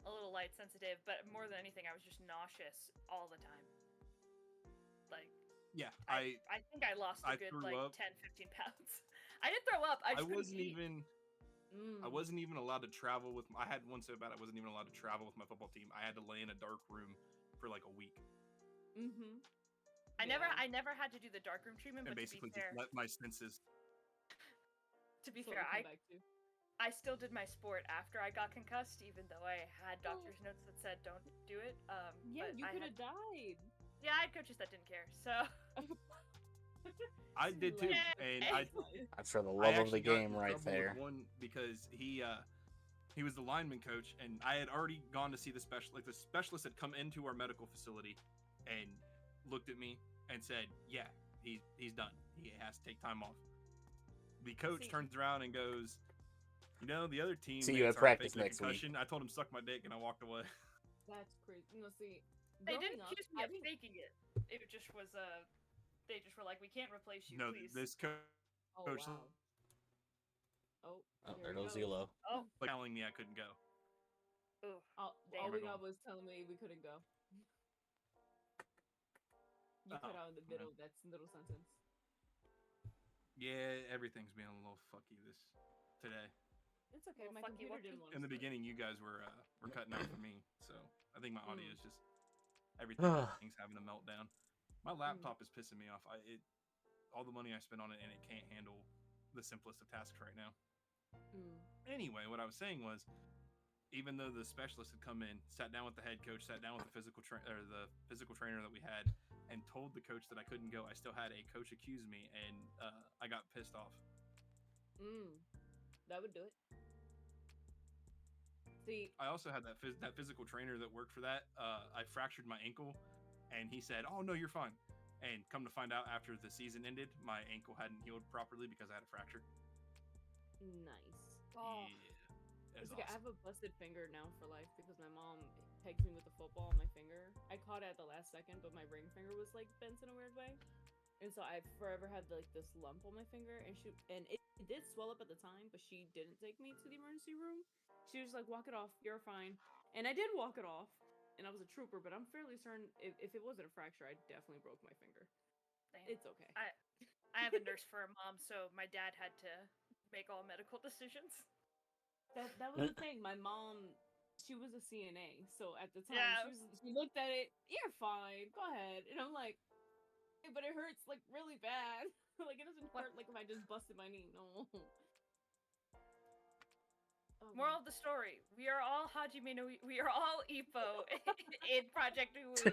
a little light sensitive, but more than anything, I was just nauseous all the time. Like Yeah, I think I lost a I good threw like up. 10-15 pounds. I didn't throw up. I I just couldn't wasn't eat. even. I wasn't even allowed to travel with. I had one so bad I wasn't even allowed to travel with my football team. I had to lay in a dark room for like a week I never had to do the dark room treatment, and but basically to be fair, just let my senses. I still did my sport after I got concussed, even though I had doctor's notes that said don't do it. Yeah, but you I could had, have died. yeah, I had coaches that didn't care. So I did too, Yeah. and That's for the I love of the actually got game in right trouble there. with one because he was the lineman coach, and I had already gone to see the special. Like the specialist had come into our medical facility and looked at me and said, "Yeah, he's done. He has to take time off." The coach See. turns around and goes, "You know, the other team See you at are practice faking a next week." concussion." I told him suck my dick, and I walked away. That's crazy. No, see, they growing didn't up, accuse me I of didn't. faking it. It just was they just were like, we can't replace you, No, please. this Oh coach wow. Oh, Oh, there there he goes goes. Zelo. Oh, like telling me I couldn't go. ooh. All Damn. we Oh my got God. was telling me we couldn't go. You cut out in the middle of that little sentence. Yeah, everything's being a little fucky today. It's okay. Well, My fuck you, computer what didn't the- want In the to start. beginning, you guys were cutting out for me, so I think my audio is just everything's having a meltdown. My laptop is pissing me off. all the money I spent on it, and it can't handle the simplest of tasks right now. Mm. Anyway, what I was saying was, even though the specialist had come in, sat down with the head coach, sat down with the physical trainer that we had, and told the coach that I couldn't go, I still had a coach accuse me, and I got pissed off. That would do it. See, I also had that physical trainer that worked for that. I fractured my ankle, and he said, "Oh no, you're fine." And come to find out, after the season ended, my ankle hadn't healed properly because I had a fracture. nice. Oh, Yeah, it was It's okay, I awesome. have a busted finger now for life because my mom pegged me with a football on my finger. I caught it at the last second, but my ring finger was like bent in a weird way, and so I forever had like this lump on my finger. And it did swell up at the time, but she didn't take me to the emergency room. She was like, "Walk it off, you're fine," and I did walk it off, and I was a trooper. But I'm fairly certain if it wasn't a fracture, I definitely broke my finger. damn. It's okay. I have a nurse for a mom, so my dad had to make all medical decisions. That was the thing. My mom, she was a CNA, so at the time Yeah. she looked at it. You're fine. Go ahead. And I'm like, "Hey, but it hurts like really bad. Like it doesn't What? hurt like if I just busted my knee. No." Oh, Moral of the story: we are all hajime no. We are all ippo in Project UwU.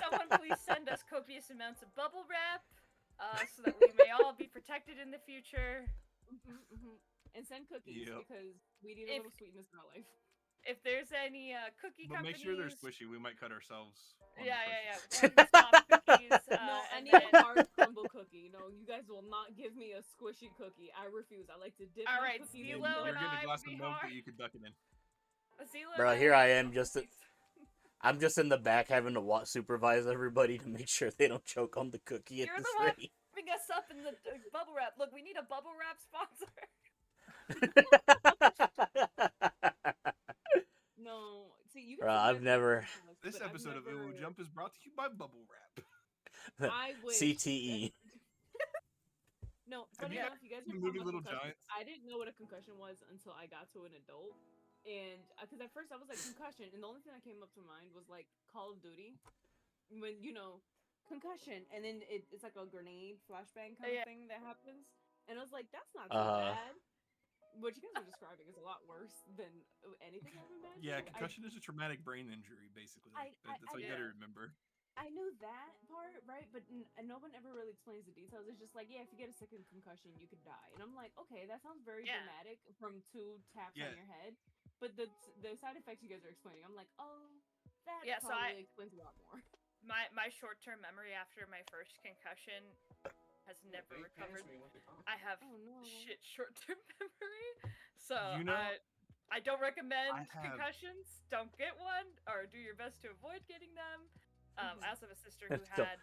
Someone please send us copious amounts of bubble wrap, so that we may all be protected in the future. And send cookies Yep. because we need a If little sweetness in our life. if there's any cookie But make companies, sure they're squishy. We might cut ourselves. On yeah, the yeah, process. yeah. Soft cookies. No, I and need a then- hard crumble cookie. No, you guys will not give me a squishy cookie. I refuse. I like to dip All my right, cookies You're in Zelo milk. and getting I a glass would of be milk hard. that you could duck it in. Zelo Bro, and here I am, would be just cookies. I'm just in the back having to supervise everybody to make sure they don't choke on the cookie at You're the the one stream. wrapping us up in the bubble wrap. Look, we need a bubble wrap sponsor. No, see, you Bro, guys I've have never This episode of UwU Jump is brought to you by Bubble Wrap. I wish. CTE. No, Have funny you enough, you guys seen were the movie talking about Little concussion. Giants? I didn't know what a concussion was until I got to an adult, and because at first I was like concussion, and the only thing that came up to mind was like Call of Duty, when concussion, and then it's like a grenade flashbang kind of Yeah. thing that happens, and I was like, that's not too Uh-huh. bad. What you guys are describing is a lot worse than anything I've imagined. Yeah, concussion is a traumatic brain injury, basically. That's all you gotta Yeah. remember. I knew that part, right? But no one ever really explains the details. It's just like, yeah, if you get a second concussion, you could die. And I'm like, okay, that sounds very Yeah. dramatic from 2 taps Yeah. on your head. But the side effects you guys are explaining, I'm like, oh, that Yeah, so probably explains a lot more. My short-term memory after my first concussion has never They recovered. passed me with the car. I have Oh no. shit short-term memory, so You know, I don't recommend I have- concussions. Don't get one, or do your best to avoid getting them. I also have a sister who So- had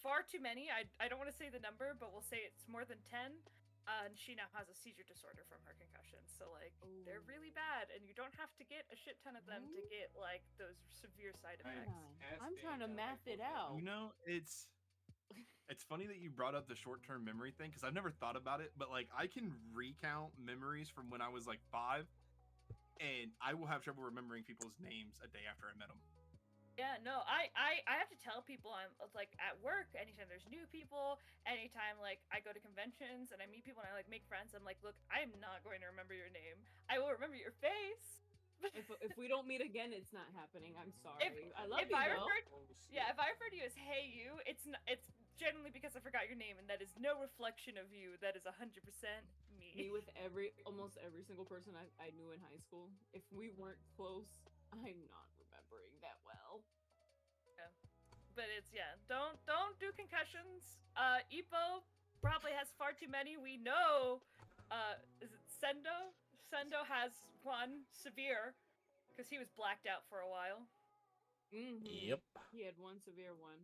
far too many. I don't want to say the number, but we'll say it's more than 10. And she now has a seizure disorder from her concussions. So like they're Ooh. really bad, and you don't have to get a shit ton of them to get like those severe side effects. I'm trying to math it out. You know, it's funny that you brought up the short-term memory thing because I've never thought about it, but like I can recount memories from when I was like 5, and I will have trouble remembering people's names a day after I met them. Yeah, no, I have to tell people I'm like at work, anytime there's new people, anytime like I go to conventions and I meet people and I like make friends, I'm like, look, I'm not going to remember your name. I will remember your face. If we don't meet again, it's not happening. I'm sorry. I love if you I though. if I refer to you as hey you, it's generally because I forgot your name, and that is no reflection of you. That is 100% me. Me with almost every single person I knew in high school. If we weren't close, I'm not remembering that well. But it's don't do concussions. Ippo probably has far too many. We know. Is it Sendo? Sendo has one severe because he was blacked out for a while. Yep. He had one severe one.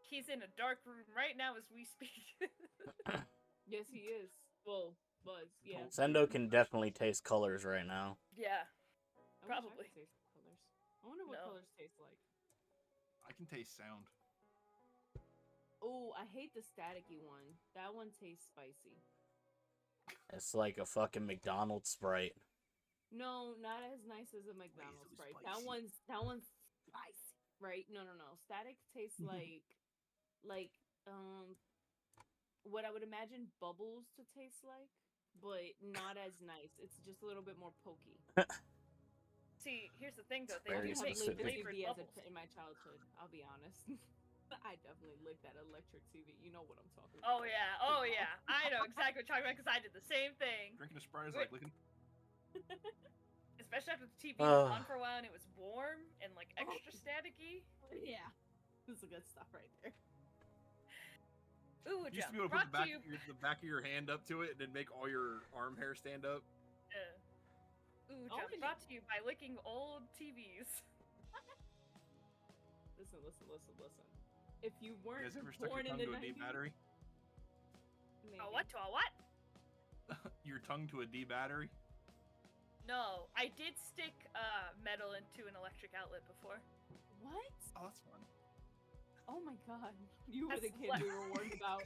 He's in a dark room right now as we speak. Yes, he is. Well, was yeah. Sendo can definitely taste colors right now. Yeah. I wish I Probably. could taste colors. I wonder what No. colors taste like. I can taste sound. Oh, I hate the staticky one. That one tastes spicy. It's like a fucking McDonald's Sprite. No, not as nice as a McDonald's so Sprite. spicy. That one's spicy, right? No. Static tastes like what I would imagine bubbles to taste like, but not as nice. It's just a little bit more pokey. See, here's the thing though. It's They very do I've make licked a specific. flavored TV bubbles. in my childhood. I'll be honest. I definitely licked that electric TV. You know what I'm talking Oh about. yeah, oh yeah. I know exactly what you're talking about because I did the same thing. Drinking a Sprite is like licking. Especially after the TV was on for a while and it was warm and like extra staticky. Yeah, this is good stuff right there. UwU You used to Jump, be able to brought put to you. the back of your hand up to it and then make all your arm hair stand up. UwU Oh, Jump, and brought to you by licking old TVs. Listen. If you You weren't guys ever stuck your born in tongue the to a D 90s, battery? maybe. A what to a what? Your tongue to a D battery? No, I did stick metal into an electric outlet before. What? Oh, that's fun. Oh my god. You were That's the kid like- we were warned about.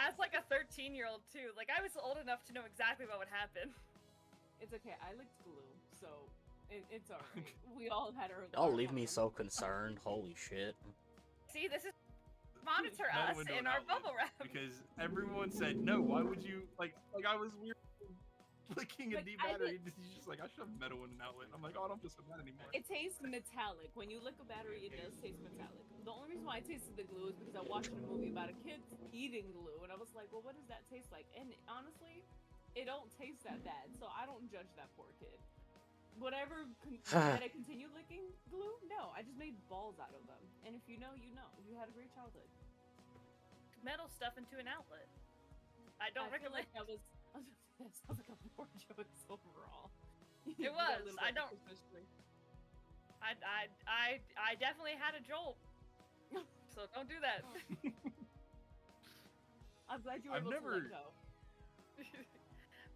As like a 13-year-old too. Like I was old enough to know exactly what would happen. It's okay. I licked glue, so it's alright. We all had our. Y'all our leave me moments. so concerned. Holy shit. See, this is monitor Metal us into in an our outlet, bubble wrap. Because everyone said no. Why would you like I was weird licking a Like, D I battery? He's just like I should have metal in an outlet. I'm like, oh, I don't feel so bad anymore. It tastes metallic. When you lick a battery, it does taste metallic. The only reason why I tasted the glue is because I watched a movie about a kid eating glue, and I was like, well, what does that taste like? And honestly, it don't taste that bad, so I don't judge that poor kid. Whatever, did I continue licking glue? No, I just made balls out of them. And if you know, you know. You had a great childhood. Metal stuff into an outlet. I don't I feel recommend. like that was. That sounds like a poor choice overall. It was. I don't. Especially. I definitely had a jolt. So don't do that. I'm glad you were I've able never- to let go.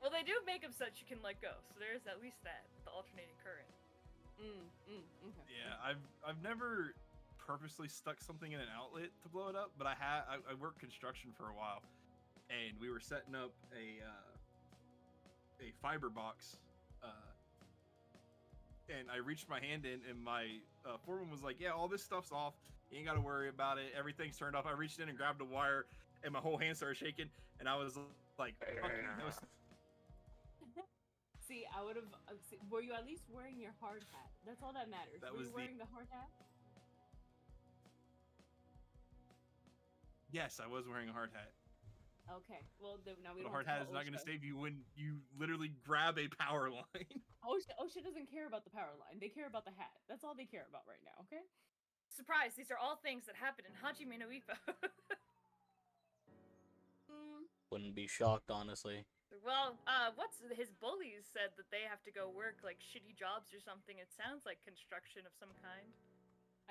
Well, they do make them such you can let go. So there's at least that, the alternating current. Okay. Yeah, I've never purposely stuck something in an outlet to blow it up, but I worked construction for a while, and we were setting up a fiber box, and I reached my hand in, and my foreman was like, "Yeah, all this stuff's off. You ain't got to worry about it. Everything's turned off." I reached in and grabbed a wire, and my whole hand started shaking, and I was like, "Fuck you, no." See, I would have. Were you at least wearing your hard hat? That's all that matters. That Were was you the- wearing the hard hat? Yes, I was wearing a hard hat. Okay. Well, now we The don't. hard have hat to is not tell going to OSHA. save you when you literally grab a power line. OSHA doesn't care about the power line. They care about the hat. That's all they care about right now. Okay. Surprise! These are all things that happen in Hajime no Ippo. Wouldn't be shocked, honestly. Well, what's his bullies said that they have to go work like shitty jobs or something. It sounds like construction of some kind.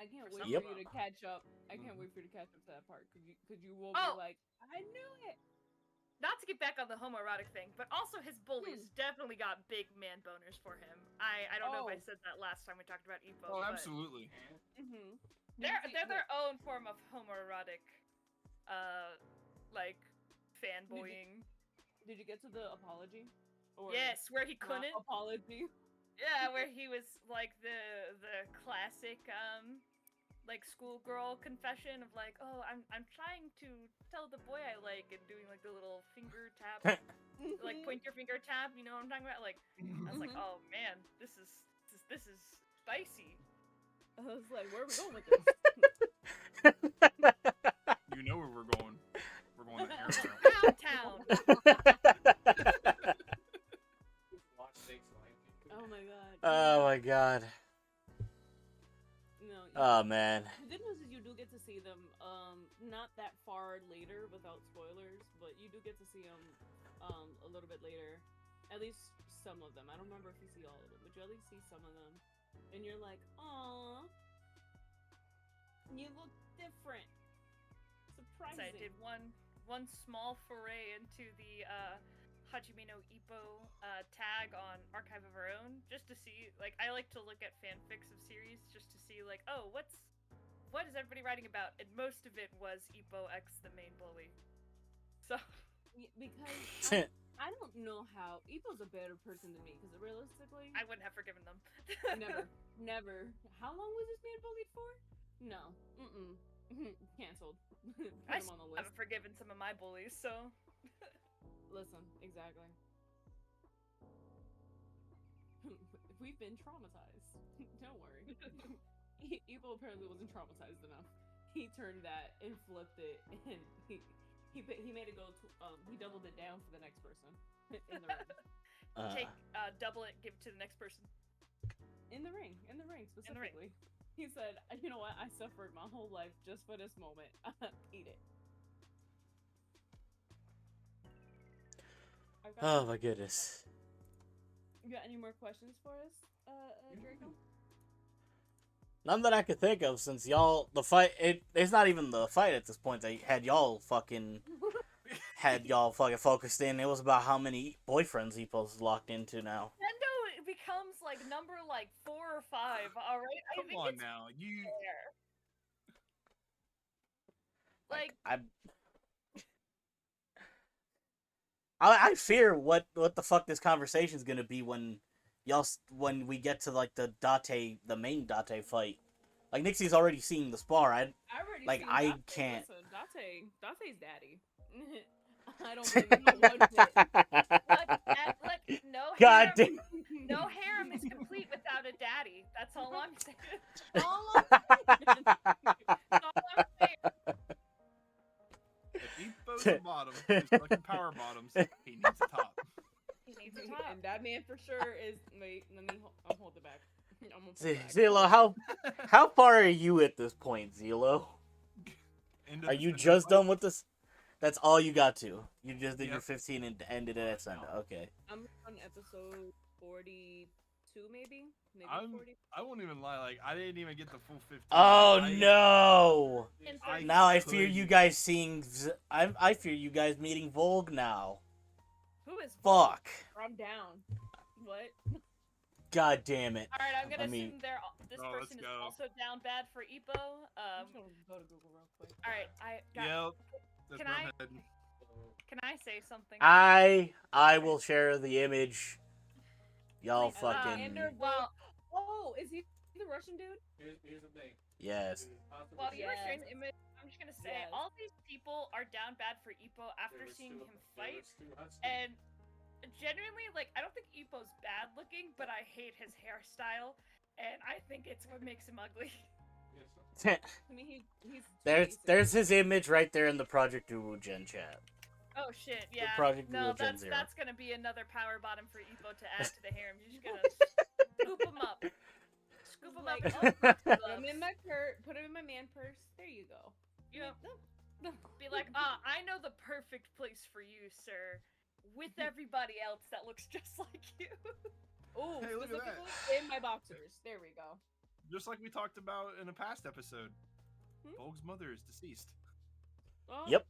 I can't For wait some for Yep. you to catch up. I can't Mhm. wait for you to catch up to that part. Cause you will Oh! be like, I knew it. Not to get back on the homoerotic thing, but also his bullies definitely got big man boners for him. I don't know if I Oh. said that last time we talked about Ippo. Oh, but absolutely. Mm-hmm. They're their own form of homoerotic, like fanboying. Did you get to the apology? Or Yes, where he not couldn't. apology. Yeah, where he was like the classic like schoolgirl confession of like, oh, I'm trying to tell the boy I like, and doing like the little finger tap, like point your finger tap. You know what I'm talking about? Like I was like, Mhm. oh man, this is spicy. I was like, where are we going with this? You know where we're going. We're going to Arizona. Downtown. Watch Six Life. Oh my god. Oh my god. No. Oh man. The good news is you do get to see them, not that far later without spoilers, but you do get to see them, a little bit later. At least some of them. I don't remember if you see all of them, but you at least see some of them. And you're like, aw, you look different. So Surprising. I did one small foray into the Hajime no Ippo tag on Archive of Our Own, just to see, like, I like to look at fanfics of series just to see, like, oh, what is everybody writing about? And most of it was Ippo X the main bully. So Because I don't know how Ippo's a better person than me. Because realistically, I wouldn't have forgiven them. never. How long was this man bullied for? No. Canceled. Put I him on the haven't list. forgiven some of my bullies, so. Listen, exactly. We've been traumatized. Don't worry. Evil apparently wasn't traumatized enough. He turned that and flipped it, and he made it go to he doubled it down for the next person in the ring. Take double it, give it to the next person. In the ring specifically. He said, "You know what? I suffered my whole life just for this moment. Eat it." Oh my goodness. You got any more questions for us, Draco? None that I could think of, since y'all it's not even the fight at this point. They had y'all fucking focused in. It was about how many boyfriends Ippo's locked into now. Nintendo becomes like number 4 or 5. All right, I Come think on it's now, you. fair. I fear what the fuck this conversation's gonna be when we get to like the main Date fight. Like Nixie's already seen the spar. I can't. Listen, Date's daddy. I don't blame him one bit. Look, no God harem, damn. no harem is complete without a daddy. That's all I'm saying. If Ippo's the bottom, who's fucking power bottoms, he needs a top. He needs a top. And that man for sure is. Wait, I'll hold it back. Zelo, how far are you at this point, Zelo? Are you just done with this? That's all you got to. You just did your 15 and ended it at Sunday. Okay. I'm on episode 42, maybe 40. I won't even lie. Like I didn't even get the full 15. Oh no! Now I fear could- you guys seeing. I fear you guys meeting Volg now. Who is? Fuck. I'm down. What? God damn it. All right, I'm gonna I mean- assume this person is let's go. also down bad for Ippo. I'm just gonna go to Google real quick. All right, Yep. That's Can where I- I'm heading. Can I say something? I will share the image. Y'all Please, fucking well, Oh, is he the Russian dude? Here's the thing. yes. While you were sharing Yes. the image, I'm just gonna say Yes. all these people are down bad for Ippo after There was seeing two him of them. There fight, was two Hutskins. and genuinely, I don't think Ippo's bad looking, but I hate his hairstyle, and I think it's what makes him ugly. I mean, he's too basic. There's his image right there in the Project UwU Gen chat. Oh shit, yeah. Project No, UwU Gen 0. that's gonna be another power bottom for Ippo to add to the harem. You're just gonna scoop him up. Scoop him Like, up. Put him in my put him in my man purse. There you go. You know, be like, I know the perfect place for you, sir. With everybody else that looks just like you. Oh, Hey, look at that. specifically in my boxers. There we go. Just like we talked about in a past episode. Hmm? Volg's mother is deceased. Oh, Yep.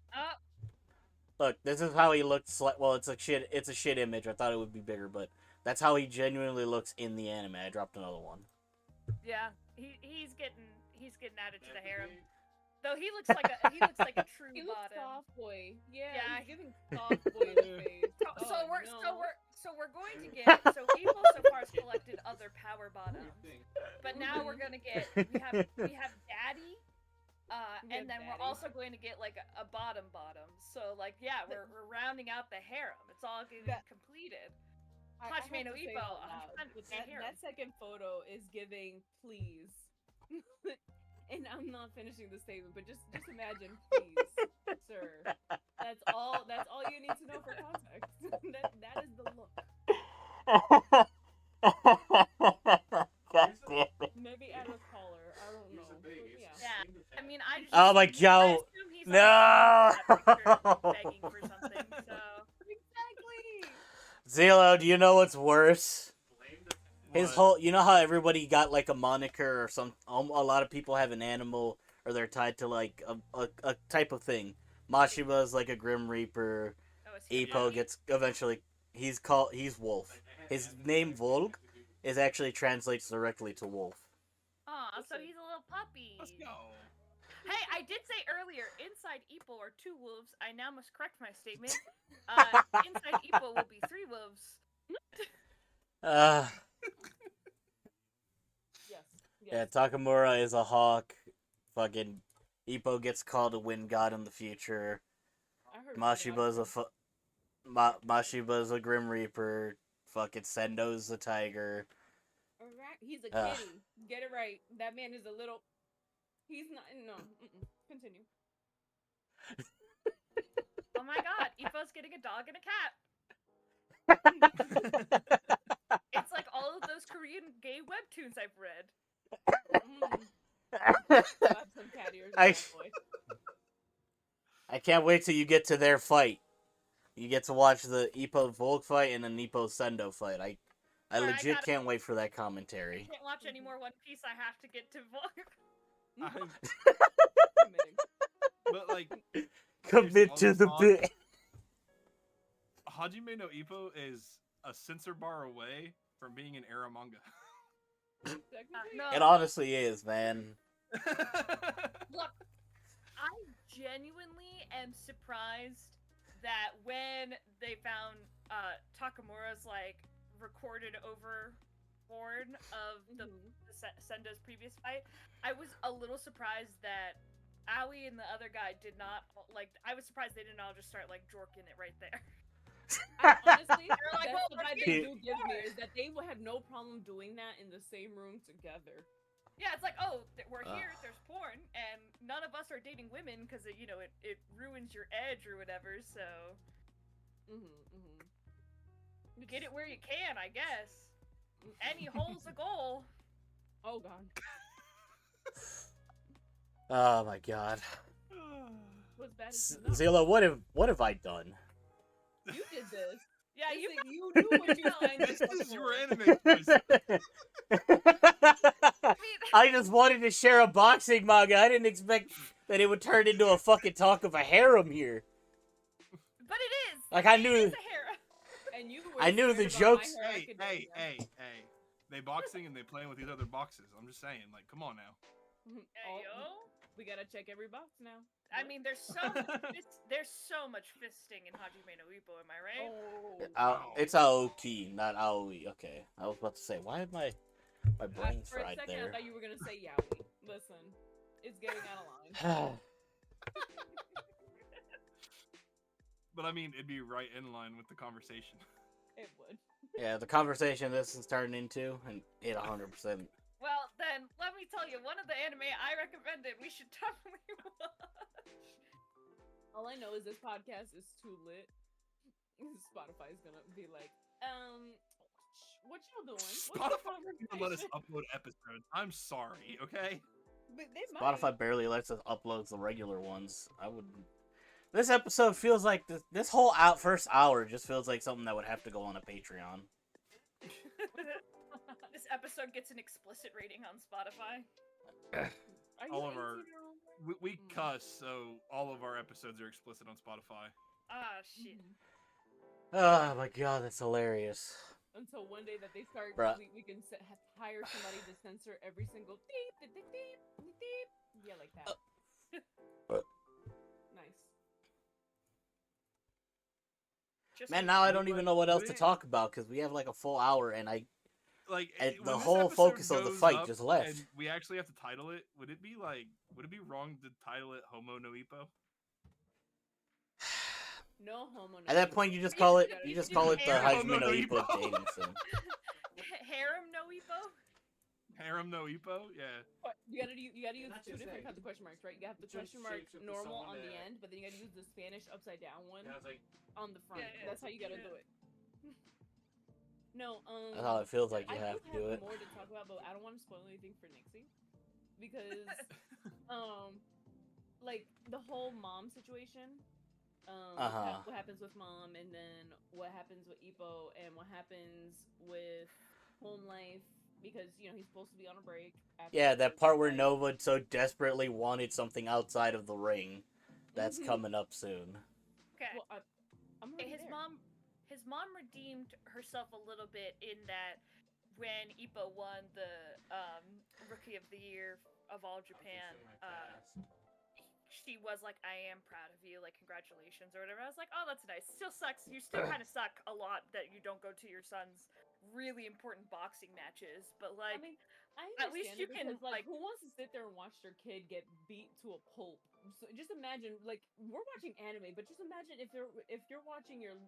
Look, this is how he looks. Well, it's a shit image. I thought it would be bigger, but that's how he genuinely looks in the anime. I dropped another one. Yeah, he's getting added to the harem. Though he looks like a true He looks bottom. soft boy. Yeah, Yeah. he's giving soft boy in the face. So we're going to get Evil so far has collected other power bottoms, but now we're gonna get we have Daddy, and then we're Daddy. also going to get a bottom. So we're rounding out the harem. It's all getting completed. I Hajime have no to say Ippo, it out loud, 100% but harem. that second photo is giving please. And I'm not finishing the statement, but just imagine, please, sir. That's all you need to know for context. that is the look. God damn it. Maybe add a collar. I don't know. But yeah. Yeah. I mean, I just Oh my I God. assume he's No. on that picture begging for something. So Exactly. Zelo, do you know what's worse? His What? whole, you know how everybody got like a moniker or some, a lot of people have an animal or they're tied to like a type of thing. Mashima's like a Grim Reaper. Ippo gets eventually, he's Wolf. His name Volg is actually translates directly to wolf. Aw, so he's a little puppy. Let's go. Hey, I did say earlier, inside Ippo are 2 wolves. I now must correct my statement. Inside Ippo will be 3 wolves. Yes. Yeah, Takamura is a hawk. Fucking Ippo gets called a wind god in the future. I heard Mashiba's a Grim Reaper. Fucking Sendo's the tiger. Alright, he's a Ugh. kitty. Get it right. That man is a little. He's not. No. Continue. Oh my god, Ippo's getting a dog and a cat. It's like all of those Korean gay webtoons I've read. Have some cat ears, I- boy. I can't wait till you get to their fight. You get to watch the Ippo Volk fight and the Ippo Sendo fight. I Sorry, I legit gotta- can't wait for that I commentary. can't watch any more One Piece. I have to get to vlog. Committing. But like, Commit to the bit. Hajime no Ippo is a censor bar away from being an era manga. Technically, No, It honestly is, man. look, I genuinely am surprised that when they found Takamura's like recorded over horn of the Sendo's previous fight, I was a little surprised that Aoi and the other guy did not like. I was surprised they didn't all just start like jorking it right there. honestly, They're like, that's well, the vibe we're they getting do give me is that they would have no problem doing that in the same room together. Yeah, it's like, oh, we're here. There's porn, and none of us are dating women because it ruins your edge or whatever. So get it where you can, I guess. Any hole's a goal. Oh god. Oh my god. What's bad is Zilla, what have I done? you did this. Yeah, you. Listen, you knew what you signed This up is your for. anime choice. I mean, I just wanted to share a boxing manga. I didn't expect that it would turn into a fucking talk of a harem here. but it is. Like, I It knew- is a harem. And you I knew scared the about jokes- My Hero Hey, Academia. hey. They boxing and they playing with these other boxes. I'm just saying, like, come on now. Hey, yo. We gotta check every box now. I mean, there's so much fisting in Hajime no Ippo. Am I right? Oh. It's Aoki, not Aoi. Okay, I was about to say, why am my brain For a fried second, I there? thought you were gonna say yaoi. Listen, it's getting out of line. But I mean, it'd be right in line with the conversation. It would. Yeah, the conversation this is turning into, and it 100%. Well, then let me tell you, one of the anime I recommended we should definitely watch. All I know is this podcast is too lit. Spotify is gonna be like, what y'all doing? What's the Spotify doesn't let us conversation?" upload episodes. I'm sorry, okay? But they might. Spotify barely lets us upload the regular ones. I would. This episode feels like this whole first hour just feels like something that would have to go on a Patreon. This episode gets an explicit rating on Spotify. Are you all of our- 18-year-old? We cuss, so all of our episodes are explicit on Spotify. Ah, shit. Oh my god, that's hilarious. Until one day that they start, Bruh. we can hire somebody to censor every single deep, deep, deep, deep, deep. Yeah, like that. Nice. Just Man, now I don't Anyway, even know what else to wait. talk about because we have like a full hour and I. Like And when the this whole episode focus of the goes fight up just left. and we actually have to title it. Would it be wrong to title it Homo no Ippo? No homo. At that point, you just call it. You just call it the Harem Hajime no no Ippo Ippo. dating sim. Harem no Ippo? Harem no Ippo? Yeah. You gotta use Not two just different that, kinds of question marks, right? You have the just question mark shapes with the normal someone on the that- end, but then you gotta use the Spanish upside down one And I was like, on the front. Yeah, That's how you gotta yeah. do it. No, That's how it feels like you I have to do it. more to talk about, but I don't want to spoil anything for Nixie because, like the whole mom situation. What happens with mom, and then what happens with Ippo, and what happens with home life because he's supposed to be on a break. After Yeah, that part where like- Nova so desperately wanted something outside of the ring. That's Mhm. coming up soon. Okay. Well, I'm already His there. mom redeemed herself a little bit in that when Ippo won the Rookie of the Year of all Japan, she was like, "I am proud of you, like congratulations" or whatever. I was like, "Oh, that's nice." Still sucks. You still kind of suck a lot that you don't go to your son's really important boxing matches, but like I mean, I at least understand you it can because, like, like who wants to sit there and watch their kid get beat to a pulp? So just imagine, like, we're watching anime, but just imagine if you're watching your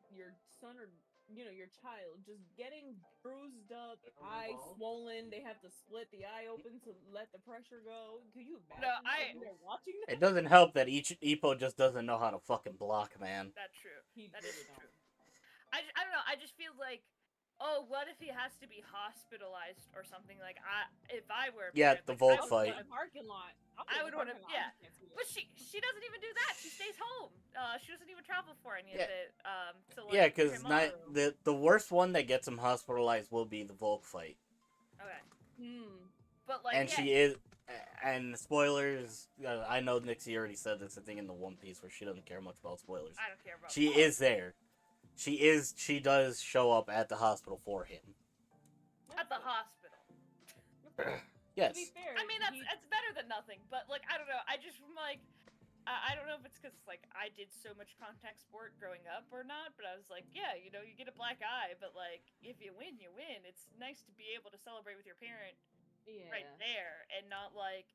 son or your child just getting bruised up, eye swollen. They have to split the eye open to let the pressure go. Could you no, imagine sitting there watching that? It doesn't help that each Ippo just doesn't know how to fucking block, man. that's true. He That really is don't. true. I don't know. I just feel like, oh, what if he has to be hospitalized or something? Like, if I were a Yeah, parent, the like, Volk I would fight. In a parking lot. I would want to, I yeah. just can't see it. But she doesn't even do that. She stays home. She doesn't even travel for any Yeah. of it. To like Yeah, cheer because him up. the worst one that gets him hospitalized will be the Volk fight, Okay, Hmm. but like, and yeah, she is. And spoilers, I know Nixie already said this. I think in the One Piece where she doesn't care much about spoilers. I don't care about. She is there. She does show up at the hospital for him. at the hospital. Yes. To be fair, I mean, that's better than nothing. But like, I don't know. I just am like, I don't know if it's because like I did so much contact sport growing up or not. But I was like, yeah, you get a black eye, but like if you win, you win. It's nice to be able to celebrate with your parent right there and not like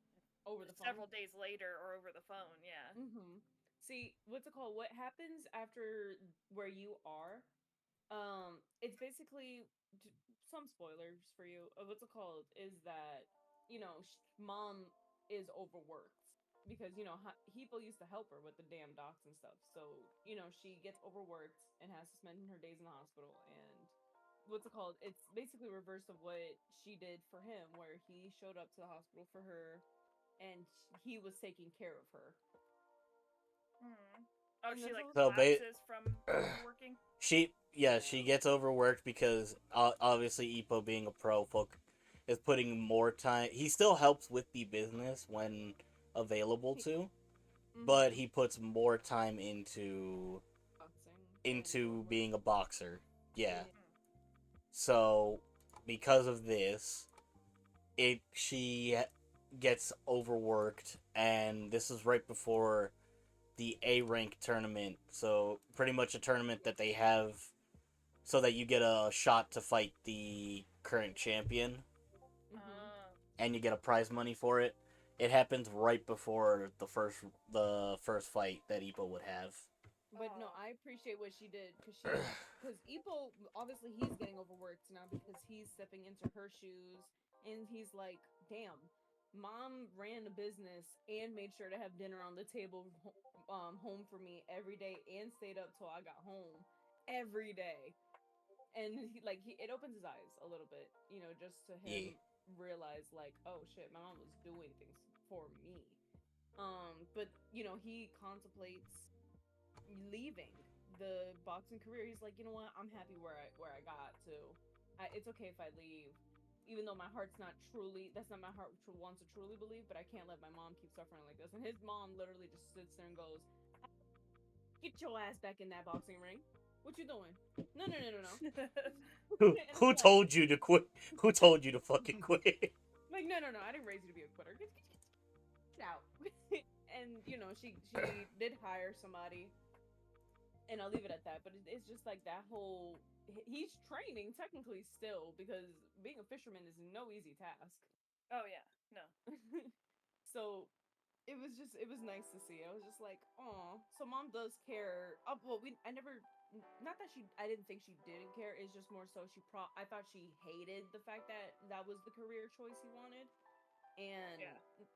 over the phone. several days later or over the phone. Yeah. Mm-hmm. See, what's it called? What happens after where you are? It's basically some spoilers for you. What's it called? Is that mom is overworked because Hippo used to help her with the damn docs and stuff. So she gets overworked and has to spend her days in the hospital. And what's it called? It's basically reverse of what she did for him, where he showed up to the hospital for her, and he was taking care of her. Oh, And she like So collapses from overworking. She gets overworked because obviously Ippo being a pro folk is putting more time. He still helps with the business when available to, but he puts more time into being a boxer. Yeah. So because of this, she gets overworked, and this is right before the A rank tournament. So pretty much a tournament that they have so that you get a shot to fight the current champion, and you get a prize money for it. It happens right before the first fight that Ippo would have. But no, I appreciate what she did because Ippo, obviously he's getting overworked now because he's stepping into her shoes, and he's like, damn, mom ran a business and made sure to have dinner on the table home for me every day and stayed up till I got home every day. And it opens his eyes a little bit, just to him realize like, oh shit, my mom was doing things for me. But he contemplates leaving the boxing career. He's like, you know what? I'm happy where I got to. It's okay if I leave, even though my heart's not truly. That's not my heart wants to truly believe. But I can't let my mom keep suffering like this. And his mom literally just sits there and goes, "Get your ass back in that boxing ring. What you doing? No." Who told you to quit? Who told you to fucking quit? Like, no. I didn't raise you to be a quitter. Get out. And she did hire somebody. And I'll leave it at that. But it's just like that whole. He's training technically still because being a fisherman is no easy task. Oh yeah, no. So it was nice to see. I was just like, oh, so mom does care. Well, I never. Not that I didn't think she didn't care. It's just more so I thought she hated the fact that was the career choice he wanted, and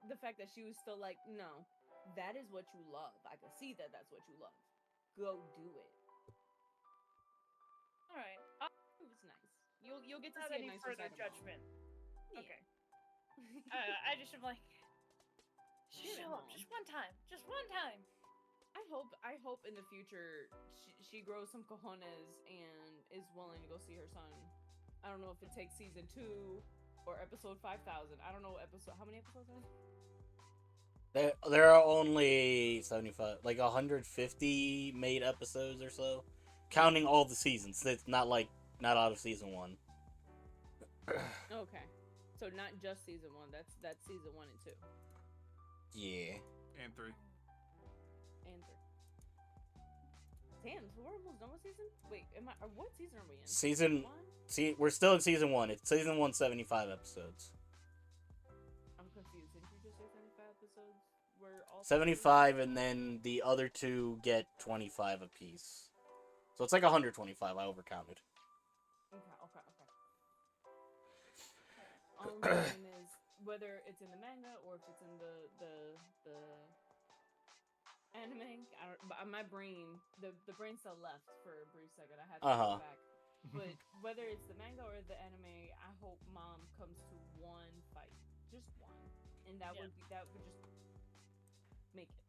the fact that she was still like, no, that is what you love. I can see that that's what you love. Go do it. All right. It was nice. You'll get to Not see a any nicer further side judgment. Of mom. Okay. I just am like, show up just one time. I hope in the future she grows some cojones and is willing to go see her son. I don't know if it takes season 2 or episode 5,000. I don't know how many episodes are there? There are only 75, like 150 made episodes or so, counting all the seasons. It's not out of season 1. Okay, so not just season 1. That's season 1 and 2. Yeah. And 3. Damn, so we're almost done with season. Wait, what season are we in? Season. One? We're still in season 1. It's season 1, 75 episodes. I'm confused. Didn't you just say 75 episodes? We're all 75, and then the other 2 get 25 apiece. So it's like 125. I overcounted. Okay. All I'm saying is whether it's in the manga or if it's in the anime. My brain, the brain cell left for a brief second. I had to go back. But whether it's the manga or the anime, I hope Mom comes to one fight, just one, and that would just make it.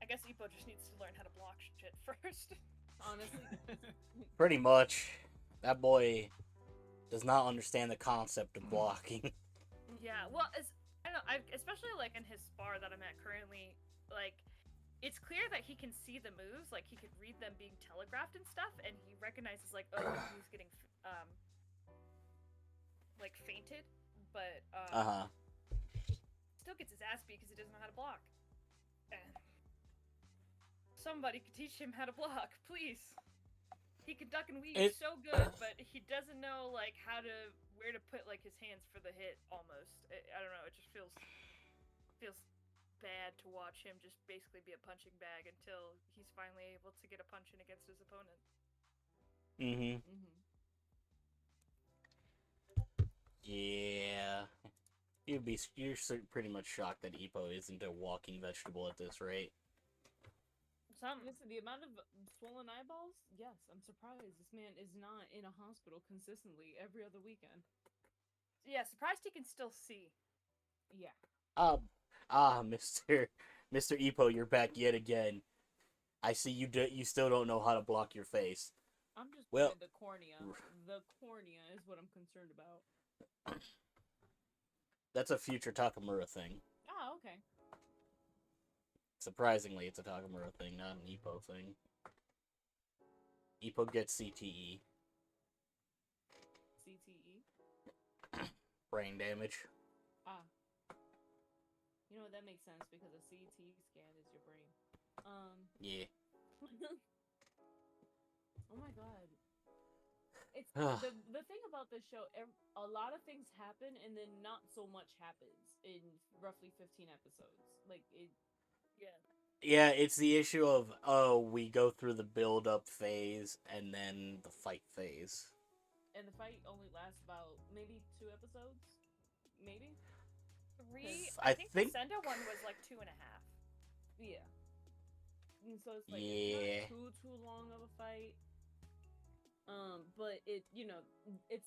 I guess Ippo just needs to learn how to block shit first. Honestly, Pretty much. That boy does not understand the concept of blocking. Yeah, well, I don't know, especially like in his spar that I'm at currently, like, it's clear that he can see the moves, like he could read them being telegraphed and stuff, and he recognizes like, oh, he's getting like fainted, but still gets his ass beat because he doesn't know how to block. And somebody could teach him how to block, please. He can duck and weave so good, but he doesn't know like where to put like his hands for the hit. Almost, I don't know. It just feels bad to watch him just basically be a punching bag until he's finally able to get a punch in against his opponent. Yeah. You're pretty much shocked that Ippo isn't a walking vegetable at this rate. Listen, the amount of swollen eyeballs, yes, I'm surprised this man is not in a hospital consistently every other weekend. Yeah, surprised he can still see. Yeah. Mr. Ippo, you're back yet again. I see you still don't know how to block your face. I'm just the cornea. The cornea is what I'm concerned about. That's a future Takamura thing. Oh, okay. Surprisingly, it's a Takamura thing, not an Ippo thing. Ippo gets CTE. CTE? Brain damage. Ah. You know, that makes sense because a CT scan is your brain. Yeah. Oh my god. It's the thing about this show, a lot of things happen and then not so much happens in roughly 15 episodes. Like, Yeah, it's the issue of, we go through the build-up phase and then the fight phase. And the fight only lasts about maybe 2 episodes? Maybe? 3? I think think the Senda one was like 2.5. Yeah. And so it's like, it's not too long of a fight. But it's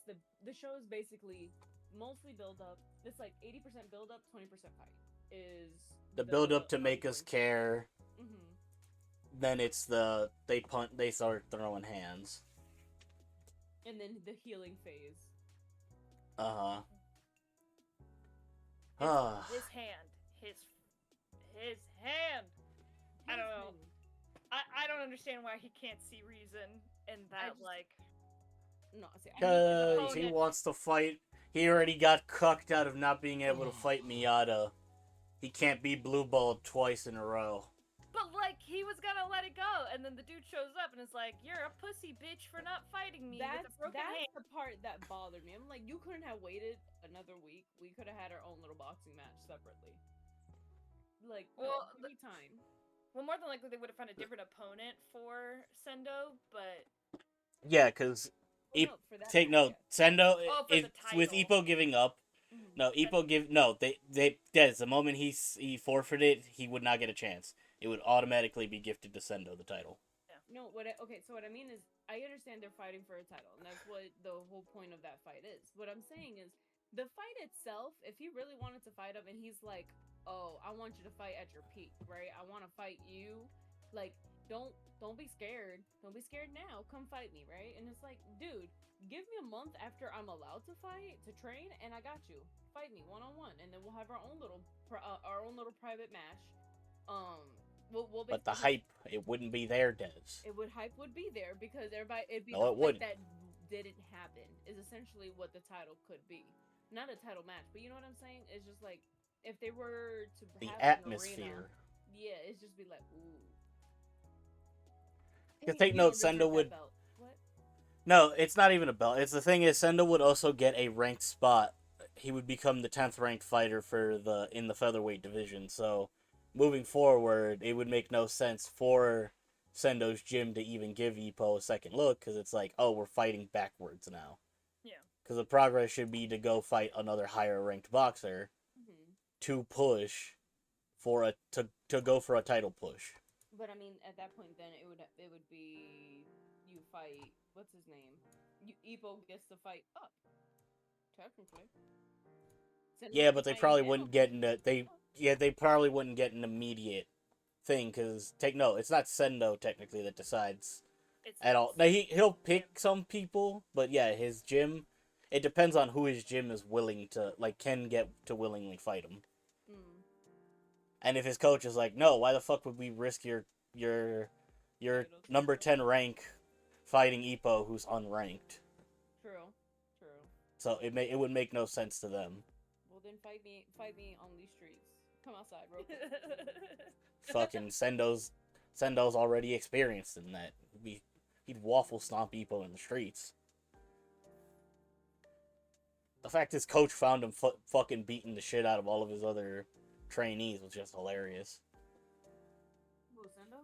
the show is basically mostly build up. It's like 80% build up, 20% fight. Is the build up to make us care. Then it's they start throwing hands. And then the healing phase. His hand. His hand. I don't know. I don't understand why he can't see reason in that, No, because he wants to fight. He already got cucked out of not being able to fight Miyata. He can't be blue-balled twice in a row. But, like, he was gonna let it go, and then the dude shows up and is like, you're a pussy bitch for not fighting me with a broken hand. That's the part that bothered me. I'm like, you couldn't have waited another week. We could have had our own little boxing match separately. Like, well, give me time. Well, more than likely they would have found a different opponent for Sendo, but... Yeah, because... Take note, Sendo, with Ippo giving up... No, Ippo the moment he forfeited, he would not get a chance. It would automatically be gifted to Sendo, the title. Yeah. No, so what I mean is, I understand they're fighting for a title, and that's what the whole point of that fight is. What I'm saying is, the fight itself, if he really wanted to fight him, and he's like, oh, I want you to fight at your peak, right? I want to fight you. Like, don't be scared. Don't be scared now. Come fight me, right? And it's like, dude, give me a month after I'm allowed to fight, to train, and I got you. Fight me one-on-one, and then we'll have our own little private match. We'll but the hype, it wouldn't be there, Des. Hype would be there because everybody, it'd be that didn't happen, is essentially what the title could be. Not a title match, but you know what I'm saying? It's just like, if they were to the have atmosphere. Yeah, it's just be like, ooh. Because Hey, take you note, don't deserve Sendo that would. belt. What? No, it's not even a belt. It's the thing is, Sendo would also get a ranked spot. He would become the 10th ranked fighter for in the featherweight division. So, moving forward, it would make no sense for Sendo's gym to even give Ippo a second look because it's like, oh, we're fighting backwards now. Yeah. Because the progress should be to go fight another higher ranked boxer Mm-hmm. to push for to go for a title push. But I mean, at that point, then it would be you fight. What's his name? Ippo gets to fight up. Technically. Send Yeah, him but they fighting probably down. wouldn't get they probably wouldn't get an immediate thing because take note, it's not Sendo technically that decides It's at all. it's Now he'll him. pick some people, but yeah, his gym. It depends on who his gym is willing to can get to willingly fight him. Mm. And if his coach is like, no, why the fuck would we risk your Titles. number 10 rank fighting Ippo who's unranked? True. True. So it would make no sense to them. Well, then fight me on these streets. Come outside, real quick. Fucking Sendo's already experienced in that. He'd waffle stomp Ippo in the streets. The fact his coach found him fucking beating the shit out of all of his other trainees was just hilarious. Who, Sendo?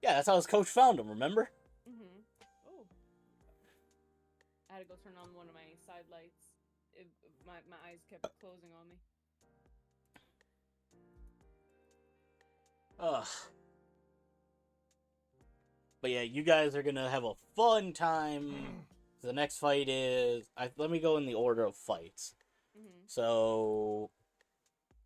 Yeah, that's how his coach found him, remember? Mm-hmm. Oh. I had to go turn on one of my side lights. My eyes kept closing on me. Ugh. But yeah, you guys are gonna have a fun time. The next fight is... let me go in the order of fights. Mm-hmm. So...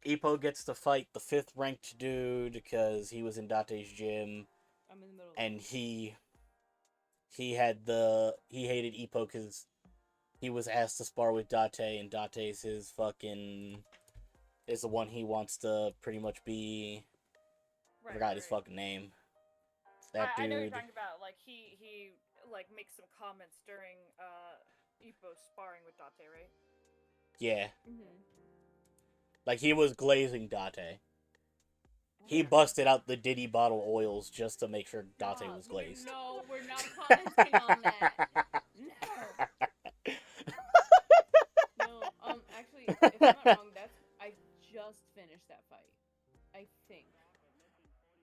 Ippo gets to fight the 5th ranked dude because he was in Date's gym. I'm in the middle. And he hated Ippo because he was asked to spar with Date, and Date's his fucking... is the one he wants to pretty much be... I forgot his fucking name. That I know dude. you're talking about. Like he like makes some comments during Ippo sparring with Date, right? Yeah. Mm-hmm. Like, he was glazing Date. He Yeah. busted out the Diddy bottle oils just to make sure Date Stop. was glazed. No, we're not commenting on that. No. No. Actually, if I'm not wrong, I just finished that fight. I think.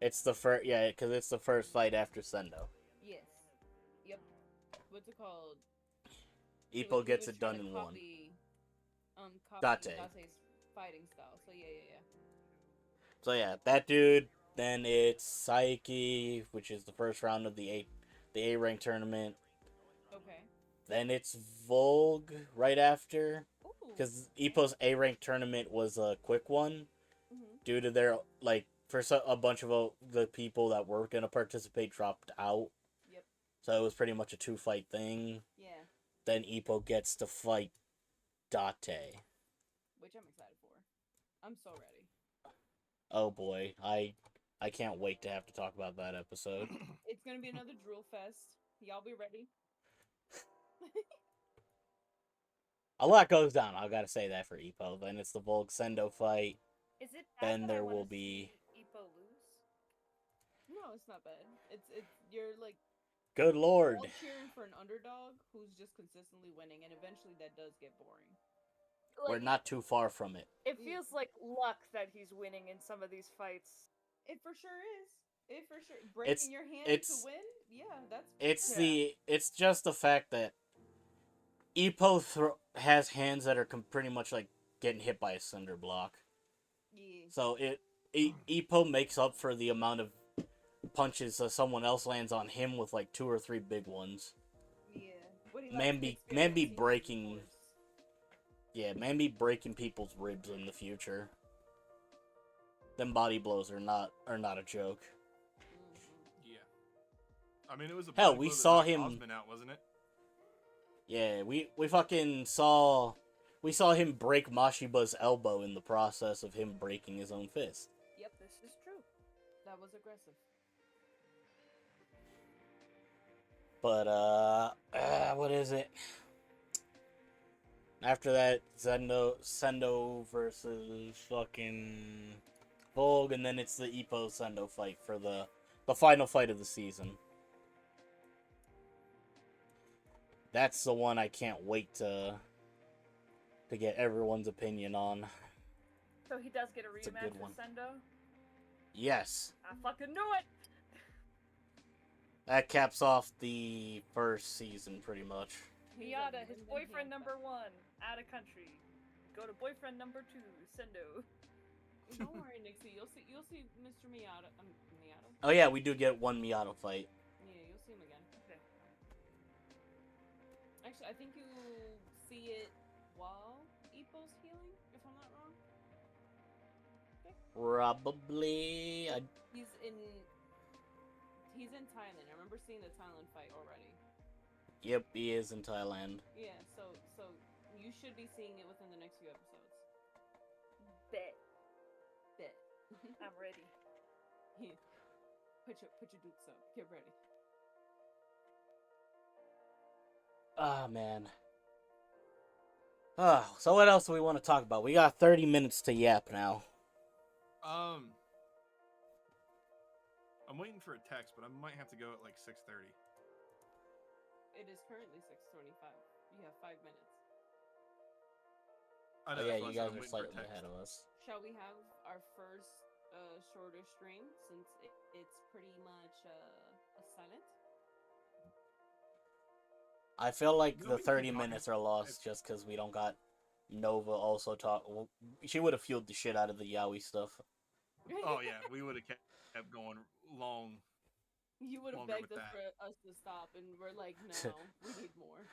It's the first, yeah, because it's the first fight after Sendo. Yes. Yep. What's it called? Ippo He gets was it done trying to in one. Copy Date. Date's fighting style. So yeah. So yeah, that dude. Then it's Saiki, which is the first round of the A rank tournament. Okay. Then it's Volg right after, Ooh. because Ippo's A rank tournament was a quick one Mm-hmm. due to their a bunch of the people that were gonna participate dropped out. Yep. So it was pretty much a 2-fight thing. Yeah. Then Ippo gets to fight Date. Which I'm excited for. I'm so ready. Oh boy, I can't wait to have to talk about that episode. It's gonna be another drool fest. Y'all be ready. A lot goes down. I gotta say that for Ippo. Then it's the Volk Sendo fight. Is it Then bad that there I wanna will be- see Ippo lose? No, it's not bad. It's you're like Good lord. all cheering for an underdog who's just consistently winning, and eventually that does get boring. We're not too far from it. It feels like luck that he's winning in some of these fights. It for sure is. It for sure breaking your hand to it's- win. Yeah, that's. It's just the fact that Ippo has hands that are pretty much like getting hit by a cinder block. Yeah. So Ippo makes up for the amount of punches someone else lands on him with like 2 or 3 big ones. Yeah. What he Man likes to be experience, he breaking- knows. Yeah, man be breaking people's ribs in the future. Them body blows are not a joke. Mhm. Yeah. I mean, it was a Hell, body we blow that saw knocked him- Osman out, wasn't it? Yeah, we fucking saw him break Mashiba's elbow in the process of him breaking his own fist. Yep, this is true. That was aggressive. But what is it? After that, Sendo versus fucking Vogue, and then it's the Ippo Sendo fight for the final fight of the season. That's the one I can't wait to get everyone's opinion on. So he does get a It's a rematch good with one. Sendo? Yes. I fucking knew it! That caps off the first season, pretty much. Miata, his boyfriend number 1, out of country. Go to boyfriend number 2, Sendo. Don't worry, Nixie. You'll see Mr. Miata. Miata. Oh yeah, we do get one Miata fight. Yeah, you'll see him again. Okay. Actually, I think you see it while Ippo's healing, if I'm not wrong. Probably. He's in Thailand. I remember seeing the Thailand fight already. Yep, he is in Thailand. Yeah, so you should be seeing it within the next few episodes. Bet. Bet. I'm ready. Yeah. Put your boots up. Get ready. Ah, man. So what else do we want to talk about? We got 30 minutes to yap now. I'm waiting for a text, but I might have to go at like 6:30. It is currently 6:25. You have 5 minutes. I Oh know, yeah, that's why I you said guys I'm are waiting for a slightly text. ahead of us. Shall we have our first shorter stream since it's pretty much silent? I feel like No, the we can 30 keep minutes talking. are lost just because we don't got Nova also talk. Well, she would have fueled the shit out of the Yaoi stuff. Oh yeah, we would have kept going long. You would have Longer begged with us that. for us to stop, and we're like, no, we need more.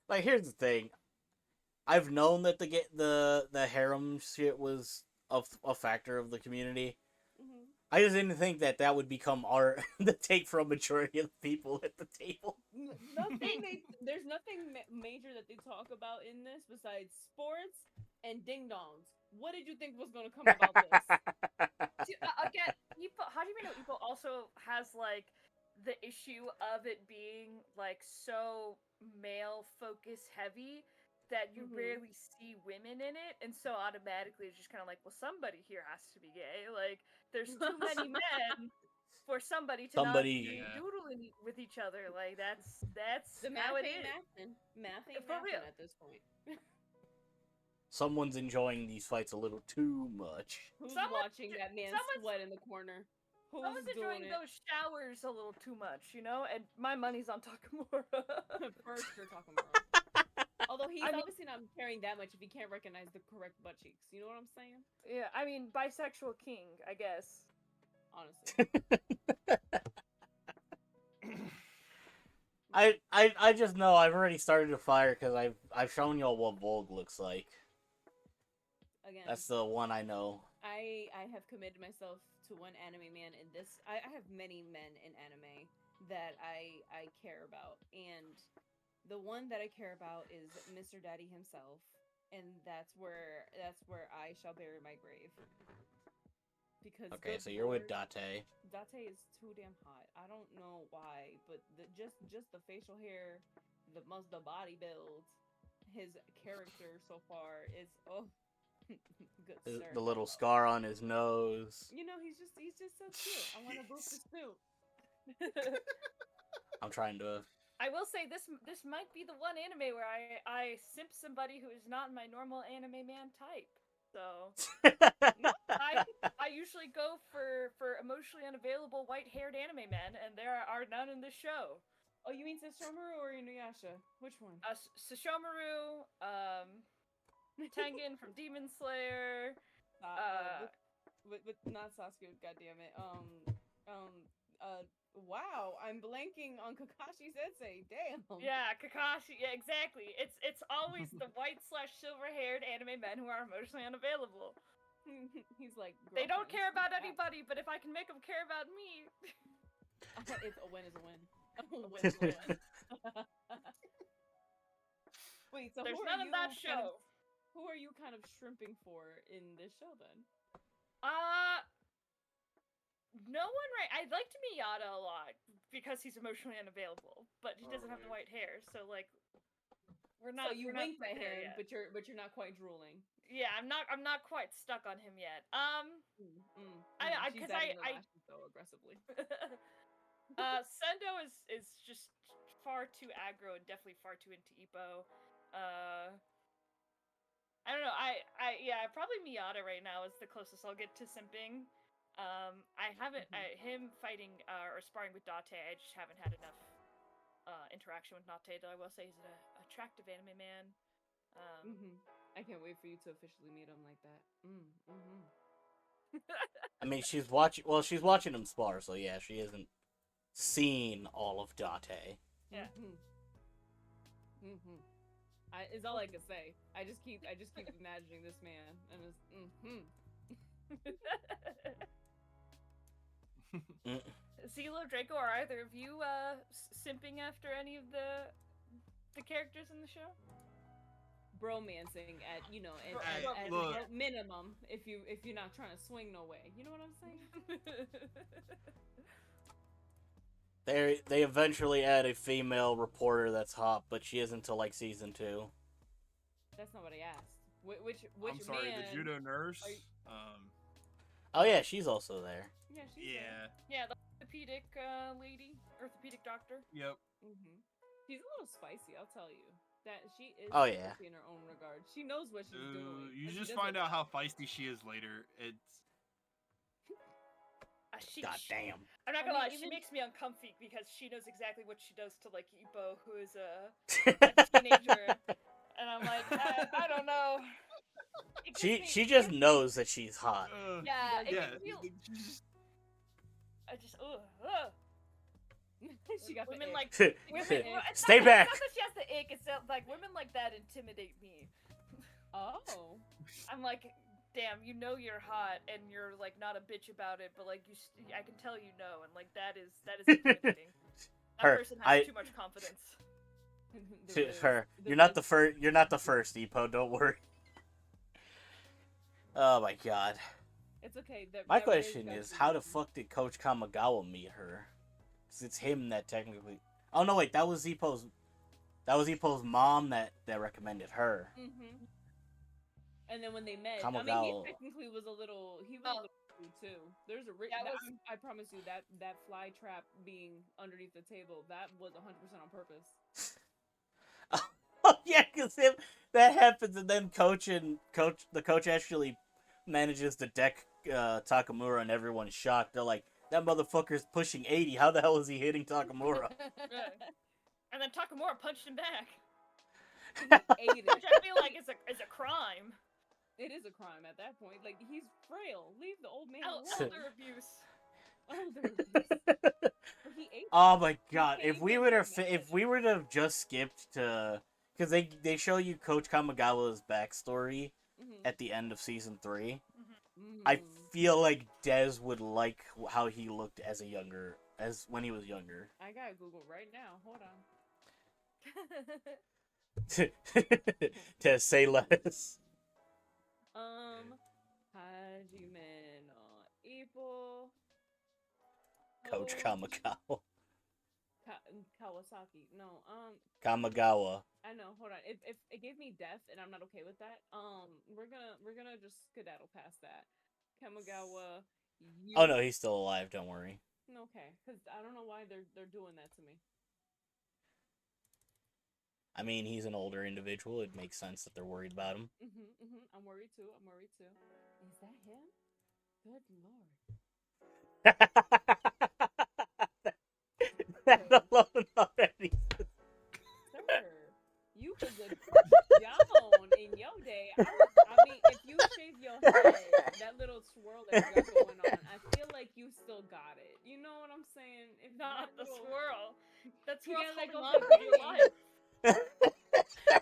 Like, here's the thing. I've known that the harem shit was a factor of the community. Mm-hmm. I just didn't think that would become the take for a majority of the people at the table. There's nothing major that they talk about in this besides sports and ding dongs. What did you think was going to come about this? Again, Hajime no Ippo also has like the issue of it being like so male focus heavy that you rarely see women in it, and so automatically it's just kind of like, well, somebody here has to be gay. Like, there's too many men for somebody to not be Yeah. doodling with each other. Like, that's The how math it ain't is. mathing. Math ain't For real. mathing at this point. Someone's enjoying these fights a little too much. Who's Someone- watching that man someone's- sweat in the corner? Who's Someone's enjoying doing it? those showers a little too much, you know? And my money's on Takamura. For sure, Takamura. Although he's obviously not carrying that much if he can't recognize the correct butt cheeks. You know what I'm saying? Yeah, I mean, bisexual king, I guess. Honestly. I just know I've already started a fire because I've shown y'all what Vogue looks like. Again, That's the one I know. I have committed myself to one anime man in this. I have many men in anime that I care about, and the one that I care about is Mr. Daddy himself, and that's where I shall bury my grave. Because Okay, good so you're with lord, Date. Date is too damn hot. I don't know why, but just the facial hair, the body build, his character so far is good sir. The little scar on his nose. You know, he's just so cute. I want to boop the suit. I'm trying to. I will say this might be the one anime where I simp somebody who is not my normal anime man type. So I usually go for emotionally unavailable white-haired anime men, and there are none in this show. Oh, you mean Sesshomaru or Inuyasha? Which one? Sesshomaru, Tengen from Demon Slayer, with not Sasuke, goddammit. Wow, I'm blanking on Kakashi Sensei. Damn. yeah, Kakashi. Yeah, exactly. It's always the white/silver-haired anime men who are emotionally unavailable. He's like, They don't care about girlfriends. anybody, but if I can make them care about me, It's a win is a win. A win is a win. Wait, so there's who none are of that you show. who are you kind of shrimping for in this show then? No one right. I liked Miyata a lot because he's emotionally unavailable, but he doesn't have the white hair. So like, We're So not. you we're not winked at quite there him, yet. but you're not quite drooling. Yeah, I'm not quite stuck on him yet. She's Because adding the lashes so aggressively. Sendo is just far too aggro and definitely far too into Ippo. I don't know. Yeah, probably Miata right now is the closest I'll get to simping. I haven't him fighting or sparring with Date. I just haven't had enough interaction with Date. Though I will say he's an attractive anime man. I can't wait for you to officially meet him like that. I mean, she's watching. Well, she's watching him spar, so yeah, she hasn't seen all of Date. Yeah. Is all I can say. I just keep imagining this man and it's Zelo, Draco, are either of you simping after any of the characters in the show? bromancing at Look. minimum if you're not trying to swing no way. You know what I'm saying? They eventually add a female reporter that's hot, but she isn't until like season 2. That's not what I asked. Which I'm sorry, man? the judo nurse. Oh yeah, she's also there. Yeah, she's Yeah, the orthopedic lady, orthopedic doctor. Yep. She's a little spicy, I'll tell you. That she is Oh, yeah. spicy in her own regard. She knows what she's doing. You but she just does find it out how well. feisty she is later. It's God damn. I'm not I gonna lie, mean, she even- makes me uncomfy because she knows exactly what she does to like Ippo, who is a teenager, and I'm like, I don't know. It gives me- She just knows that she's hot. Yeah, it yeah. gives me- she's- I just She got the women ick. like women. It's Stay not, back. It's not that she has the ick. It's that, like women like that intimidate me. Oh. I'm like, damn, you know you're hot, and you're like not a bitch about it, but like I can tell you know, and like that is intimidating. That Her- person has I- too much confidence. The Riz- Her, the you're not Riz- the first. You're not the first, Ippo. Don't worry. Oh my god. It's okay. My that Riz question got is, you. how the fuck did Coach Kamigawa meet her? 'Cause it's him that technically. Oh no, wait, that was Ippo's. That was Ippo's mom that recommended her. And then when they met, Kamigawa. he technically was a little. He was Oh. a little rude too. There's a Yeah, it was- I promise you that fly trap being underneath the table, that was 100% on purpose. Oh yeah, because that happens, and then the coach actually manages to deck Takamura, and everyone's shocked. They're like, that motherfucker's pushing 80. How the hell is he hitting Takamura? And then Takamura punched him back, Ate it. which I feel like is a crime. It is a crime at that point. Like, he's frail. Leave the old man alone. Elder abuse. Elder abuse. But he ate Oh my god! Okay, If we but would you're have mad. if we would have just skipped to, because they show you Coach Kamigawa's backstory at the end of season 3. I feel like Dez would like how he looked as when he was younger. I gotta Google right now. Hold on. To say less. Hajime no Ippo. Coach Kamigawa. Kawasaki. No, Kamigawa. I know. Hold on. If it gave me death and I'm not okay with that, we're gonna just skedaddle past that. Kamigawa. Oh no, he's still alive. Don't worry. Okay, because I don't know why they're doing that to me. I mean, he's an older individual. It makes sense that they're worried about him. I'm worried too. Is that him? Good lord. That alone already. Sir, you was a down in your day. I mean, if you shave your head, that little swirl that you got going on, I feel like you still got it. You know what I'm saying? If Not the swirl. That's You swirl's gotta let holding go on of to the your bang. life.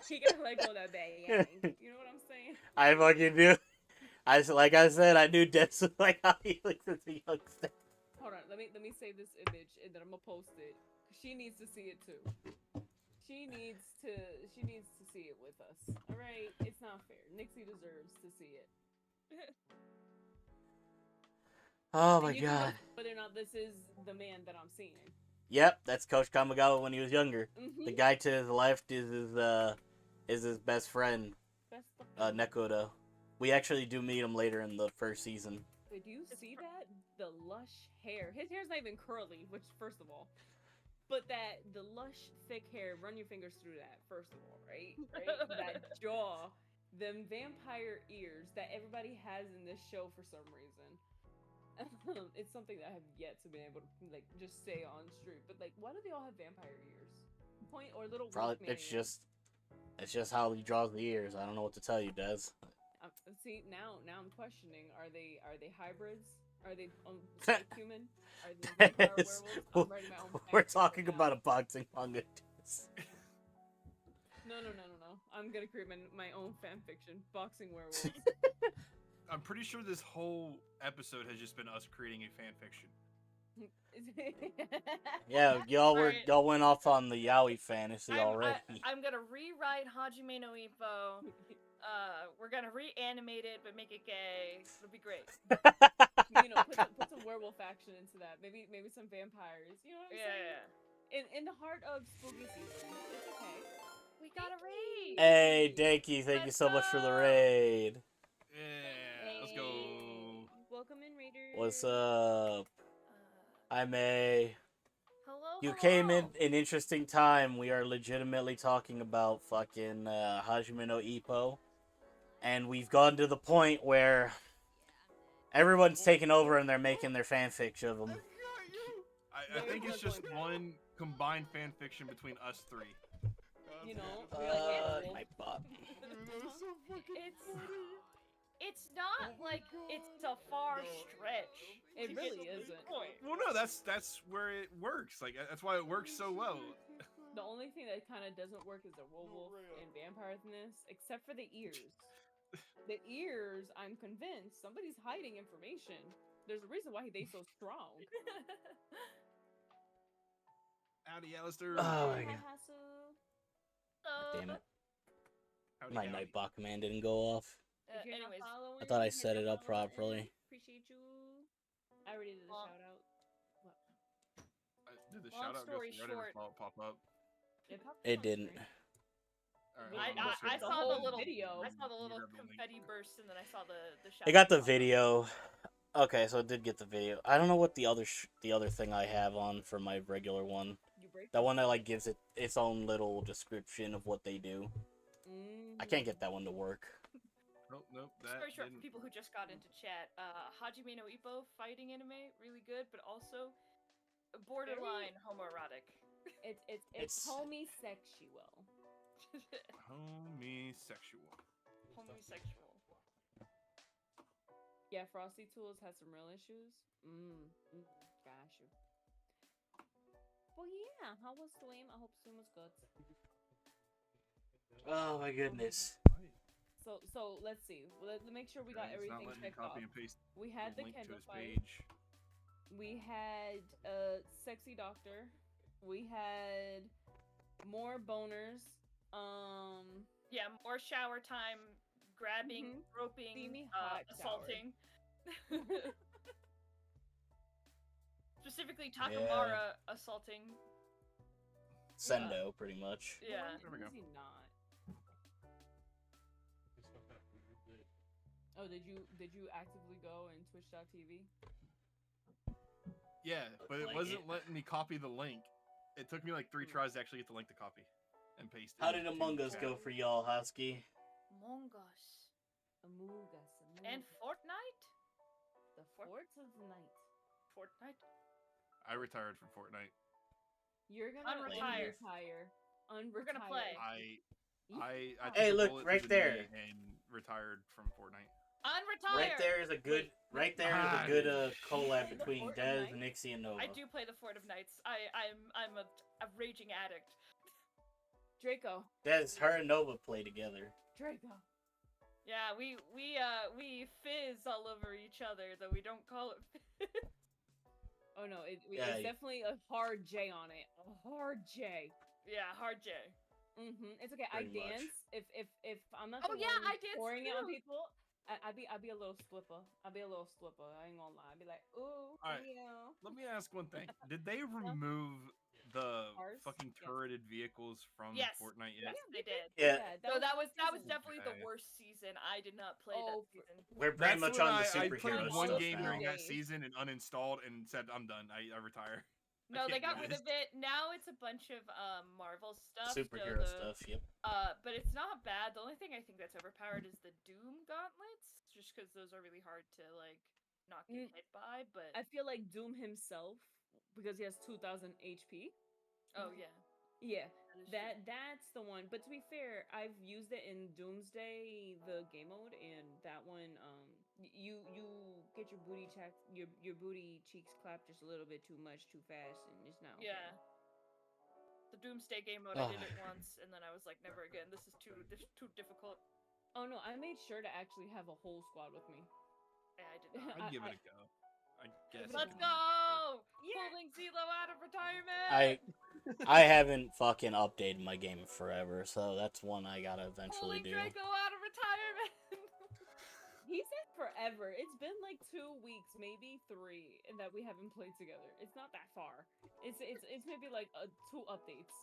She gotta let go of that bang. You know what I'm saying? I fucking knew. Like I said, I knew Des was like how he looks as a youngster. Hold on, let me save this image and then I'm gonna post it. She needs to see it too. She needs to see it with us. All right, it's not fair. Nixie deserves to see it. Oh And my you can god. vote whether or not this is the man that I'm seeing. Yep, that's Coach Kamigawa when he was younger. Mhm. The guy to the left is his is his best friend, Best of Nekoda. We actually do meet him later in the first season. Wait, do you see that? The lush hair. His hair's not even curly, which first of all. But the lush, thick hair, run your fingers through that, first of all, right? That jaw, them vampire ears that everybody has in this show for some reason. It's something that I have yet to be able to like just say on stream. But like, why do they all have vampire ears? Point or little Probably Wolfman ears? it's just how he draws the ears. I don't know what to tell you, Des. See now I'm questioning: are they hybrids? Are they fake human? Are they vampire werewolves? I'm writing my own We're fanfic talking right about now. a boxing manga. No. I'm gonna create my own fan fiction, boxing werewolves. I'm pretty sure this whole episode has just been us creating a fan fiction. Yeah, Alright. y'all went off on the yaoi fantasy already. I'm gonna rewrite Hajime no Ippo. We're gonna reanimate it, but make it gay. It'll be great. Put some werewolf action into that. Maybe some vampires. You know what I'm saying? In the heart of spooky season, it's okay. We got a raid. Hey, Danky, thank you Let's so much for the go. raid. Yeah, let's go. Welcome in, Raiders. What's up? Hi, May. Hello. You came in an interesting time. We are legitimately talking about fucking Hajime no Ippo. And we've gone to the point where everyone's taking over and they're making their fanfics of them. I think it's just one combined fan fiction between us three. You know, My butt. It's not like it's a far stretch. It to really get to this isn't. point. Well, no, that's where it works. Like that's why it works so well. The only thing that kind of doesn't work is the werewolf and vampire-ness, except for the ears. The ears, I'm convinced somebody's hiding information. There's a reason why they so strong. Howdy, Alistair. Oh my god. So, Damn it. Howdy, My howdy. Nightbot command didn't go off. If you're not anyways, following, I thought I hit set the it up follow button. properly. Appreciate you. I already did the Well, shout out. Did the long shout out go story through Reddit or short- pop up? It didn't. All I- hold on, I let's the go saw back whole the little and video. I saw the little grab link. confetti burst, and then I saw the shout. I got the pop up. video. Okay, so I did get the video. I don't know what the other thing I have on for my regular one. You break That one that like gives it its own little description of what they do. I can't get that one to work. Nope. That Story short, for didn't. people who just got into chat, Hajime no Ippo fighting anime, really good, but also borderline homoerotic. It's homosexual. Homosexual. Homosexual. Yeah, Frosty Tools has some real issues. Gosh. Well, yeah. How was stream? I hope stream was good. Oh my goodness. So let's see. Let's make sure we got It's not everything letting me checked off. copy and paste We had the link to Kendall his fight. page. We had sexy doctor. We had more boners. Yeah, more shower time, grabbing, roping, Steamy hot shower. assaulting. Specifically, Takamura assaulting. Sendo, pretty much. Yeah. There we go. Is he not? Oh, did you actively go in Twitch.tv? Yeah, but it Like wasn't it. letting me copy the link. It took me like 3 tries to actually get the link to copy and paste. How it did into Among Us chat. go for y'all, Husky? Among Us. Amuga. And Fortnite? the fourth of night. Fortnite? I retired from Fortnite. You're gonna Unretire. unretire. We're gonna play. I took Hey, a look, bullet right through the there. knee and retired from Fortnite. Unretire! Right there is a good. Right there is a good collab between Dez, Nixie, and Nova. I do play the Fort of Nights. I'm a raging addict. Draco. Dez, her and Nova play together. Draco. Yeah, we fizz all over each other, though we don't call it fizz. Oh no, it's Yeah, definitely a hard J on it. A hard J. Yeah, hard J. It's okay. I Pretty much. dance. If I'm not Oh, the yeah, one I dance pouring it on too. people, I'd be a little slipper. I ain't gonna lie. I'd be like, ooh, Alright. yeah. Let me ask one thing. Did they remove the Cars? fucking Yes. turreted vehicles from Yes. Fortnite yet? Yes, they did. Yeah, So that was season. definitely the Okay. worst season. I did not play Oh, that season. we're pretty That's much when on the I superhero played one stuff game now. during that Days. season and uninstalled and said, I'm done. I retire. I No, they can't got do rid this. of it. Now it's a bunch of Marvel stuff. Superhero so the, stuff. Yep. But it's not bad. The only thing I think that's overpowered is the Doom gauntlets, just because those are really hard to like not get hit by. But I feel like Doom himself, because he has 2,000 HP. oh yeah, Yeah, that is true. that's the one. But to be fair, I've used it in Doomsday, the game mode, and that one, you get your booty check, your booty cheeks clapped just a little bit too much, too fast, and it's not okay. Yeah. The Doomsday game mode, I did it once, and then I was like, never again. This is too difficult. Oh no, I made sure to actually have a whole squad with me. Yeah, I did not. I'd give it a go. I guess. it a Let's go. go! Yeah. Pulling Zelo out of retirement. I haven't fucking updated my game in forever, so that's one I gotta eventually Pulling do. Draco out of retirement. He said forever. It's been like 2 weeks, maybe 3, and that we haven't played together. It's not that far. It's maybe like 2 updates.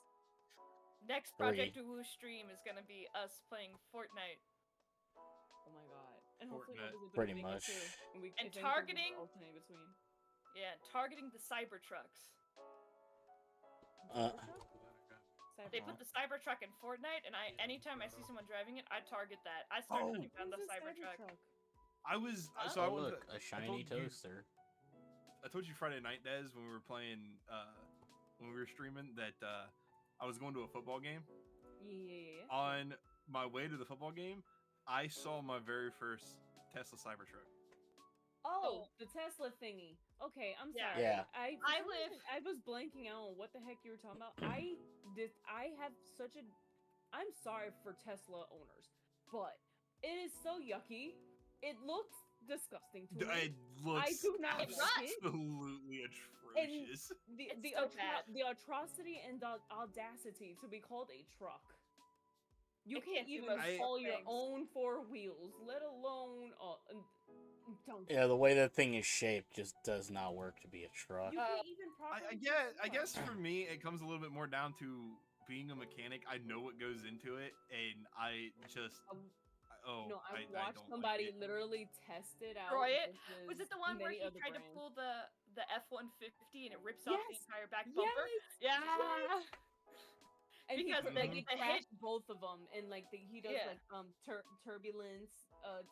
Next Project UwU stream is gonna be us playing Fortnite Oh my god! And hopefully Fortnite. nobody's able to Pretty make much. it too. And we And if anything, we targeting- can alternate between. Yeah, targeting the Cybertrucks. Uh, They put the Cybertruck in Fortnite, and anytime I see someone driving it, I target that. I start Oh. hunting down the Cybertruck. I was Huh? so I oh went look, to- a I shiny told you- toaster. I told you Friday night, Des, when we were playing, when we were streaming, that I was going to a football game. Yeah. On my way to the football game, I saw my very first Tesla Cybertruck. Oh, the Tesla thingy. Okay, I'm Yeah. sorry. Yeah. I was blanking out on what the heck you were talking about. I have such a. I'm sorry for Tesla owners, but it is so yucky. It looks disgusting to me. It looks do not like it. absolutely atrocious. It's so bad. The atrocity and the audacity to be called a truck. You It can't can't do even most haul your things. own 4 wheels, let alone don't. Yeah, the way that thing is shaped just does not work to be a truck. You can't even properly. I guess for me, it comes a little bit more down to being a mechanic. I know what goes into it, and I just I don't watched like somebody it. literally test it out. Destroy it? versus Was it the one where many he other tried to brands. pull the F-150 and it rips off the Yes! entire back bumper? Yes! Yeah. And Because he, like, the- it the crashed both of them, and like he does Yeah. like turbulence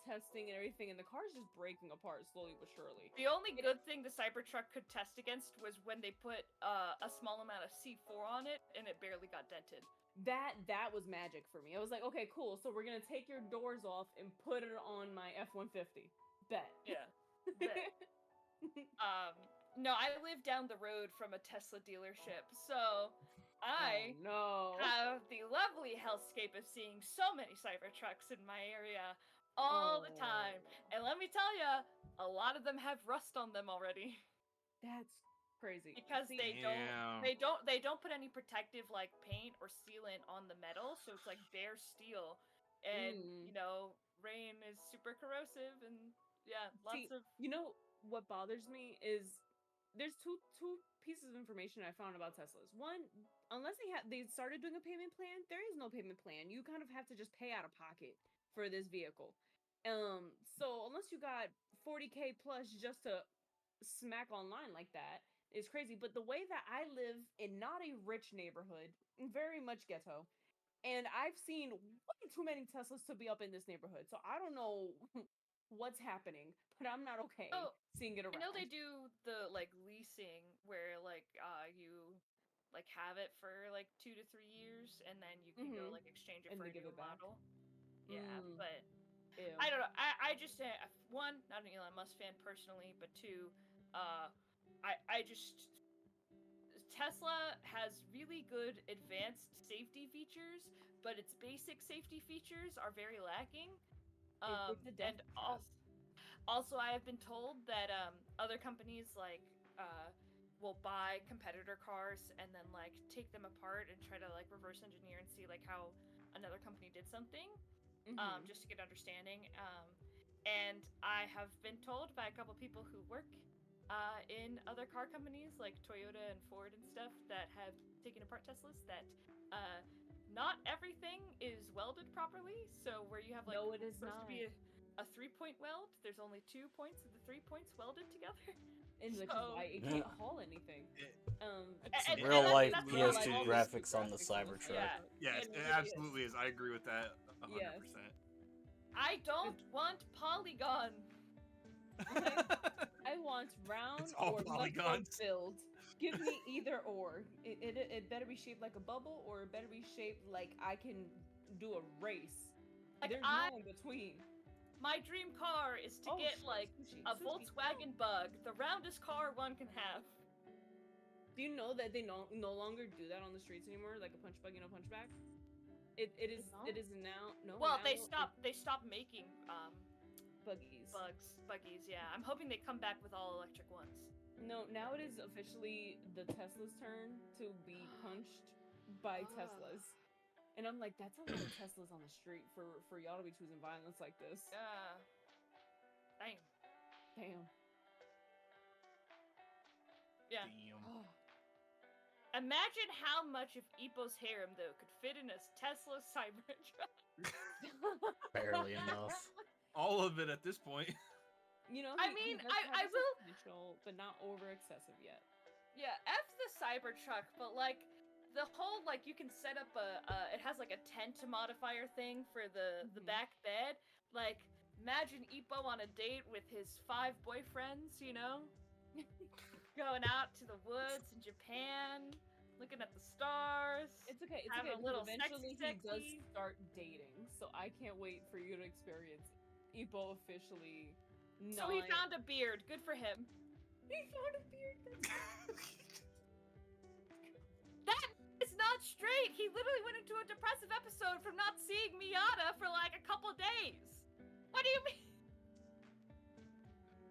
testing and everything, and the car's just breaking apart slowly but surely. The only good thing the Cybertruck could test against was when they put a small amount of C4 on it and it barely got dented. That was magic for me. I was like, okay, cool. So we're gonna take your doors off and put it on my F-150. Bet. Yeah. No, I live down the road from a Tesla dealership, so I Oh, no. have the lovely hellscape of seeing so many Cybertrucks in my area all the time. And let me tell you, a lot of them have rust on them already. That's crazy. Because See, they don't put any protective like paint or sealant on the metal, so it's like bare steel. And you know, rain is super corrosive, and yeah, lots of. You know what bothers me is there's two pieces of information I found about Teslas. One, unless they started doing a payment plan, there is no payment plan. You kind of have to just pay out of pocket for this vehicle. So unless you got 40K plus just to smack online like that, is crazy. But the way that I live in not a rich neighborhood, very much ghetto, and I've seen way too many Teslas to be up in this neighborhood. So I don't know what's happening, but I'm not okay seeing it around. I know they do the like leasing where like you like have it for like 2 to 3 years and then you can go like exchange it And for they a give new it back. model. Yeah, but Ew. I don't know. I just one, not an Elon Musk fan personally, but two, I just Tesla has really good advanced safety features, but its basic safety features are very lacking. It's a death And trap. also, I have been told that other companies like will buy competitor cars and then like take them apart and try to like reverse engineer and see like how another company did something, just to get understanding. And I have been told by a couple people who work in other car companies like Toyota and Ford and stuff that have taken apart Teslas that not everything is welded properly. So where you have like No, it is supposed to not. be a 3-point weld, there's only 2 points of the 3 points welded together. And which is So- why it can't haul anything. It's And- real and life that's real PS2 life graphics on the graphics on the Cybertruck. Yeah. Yes, It it really absolutely is. I agree with that 100%. Yes. I don't want polygon. I want round It's all or much polygons. filled. Give me either or. It better be shaped like a bubble, or it better be shaped like I can do a race. Like, There's I- no in between. My dream car is to get like a Volkswagen Bug, the roundest car one can have. Do you know that they no longer do that on the streets anymore? Like a punch buggy, no punchback. It is don't? it is now no. Well, now they stopped making buggies. buggies. Yeah, I'm hoping they come back with all electric ones. No, now it is officially the Tesla's turn to be punched by Teslas. And I'm like, that's a lot of Teslas on the street for y'all to be choosing violence like this. Damn. Damn. Yeah. Damn. Imagine how much of Ippo's harem though could fit in a Tesla Cybertruck. Barely enough. All of it at this point. You know, I he mean, does have I some will- potential, but not over excessive yet. Yeah, F the Cybertruck, but like the whole like you can set up it has like a tent modifier thing for the Mhm. back bed. Like imagine Ippo on a date with his 5 boyfriends, you know? Going out to the woods in Japan, looking at the stars. It's okay. It's Have okay. a Because little eventually sexy. he does start dating, so I can't wait for you to experience Ippo officially. So he found a beard. Good for him. He found a beard. That is not straight. He literally went into a depressive episode from not seeing Miata for like a couple days. What do you mean?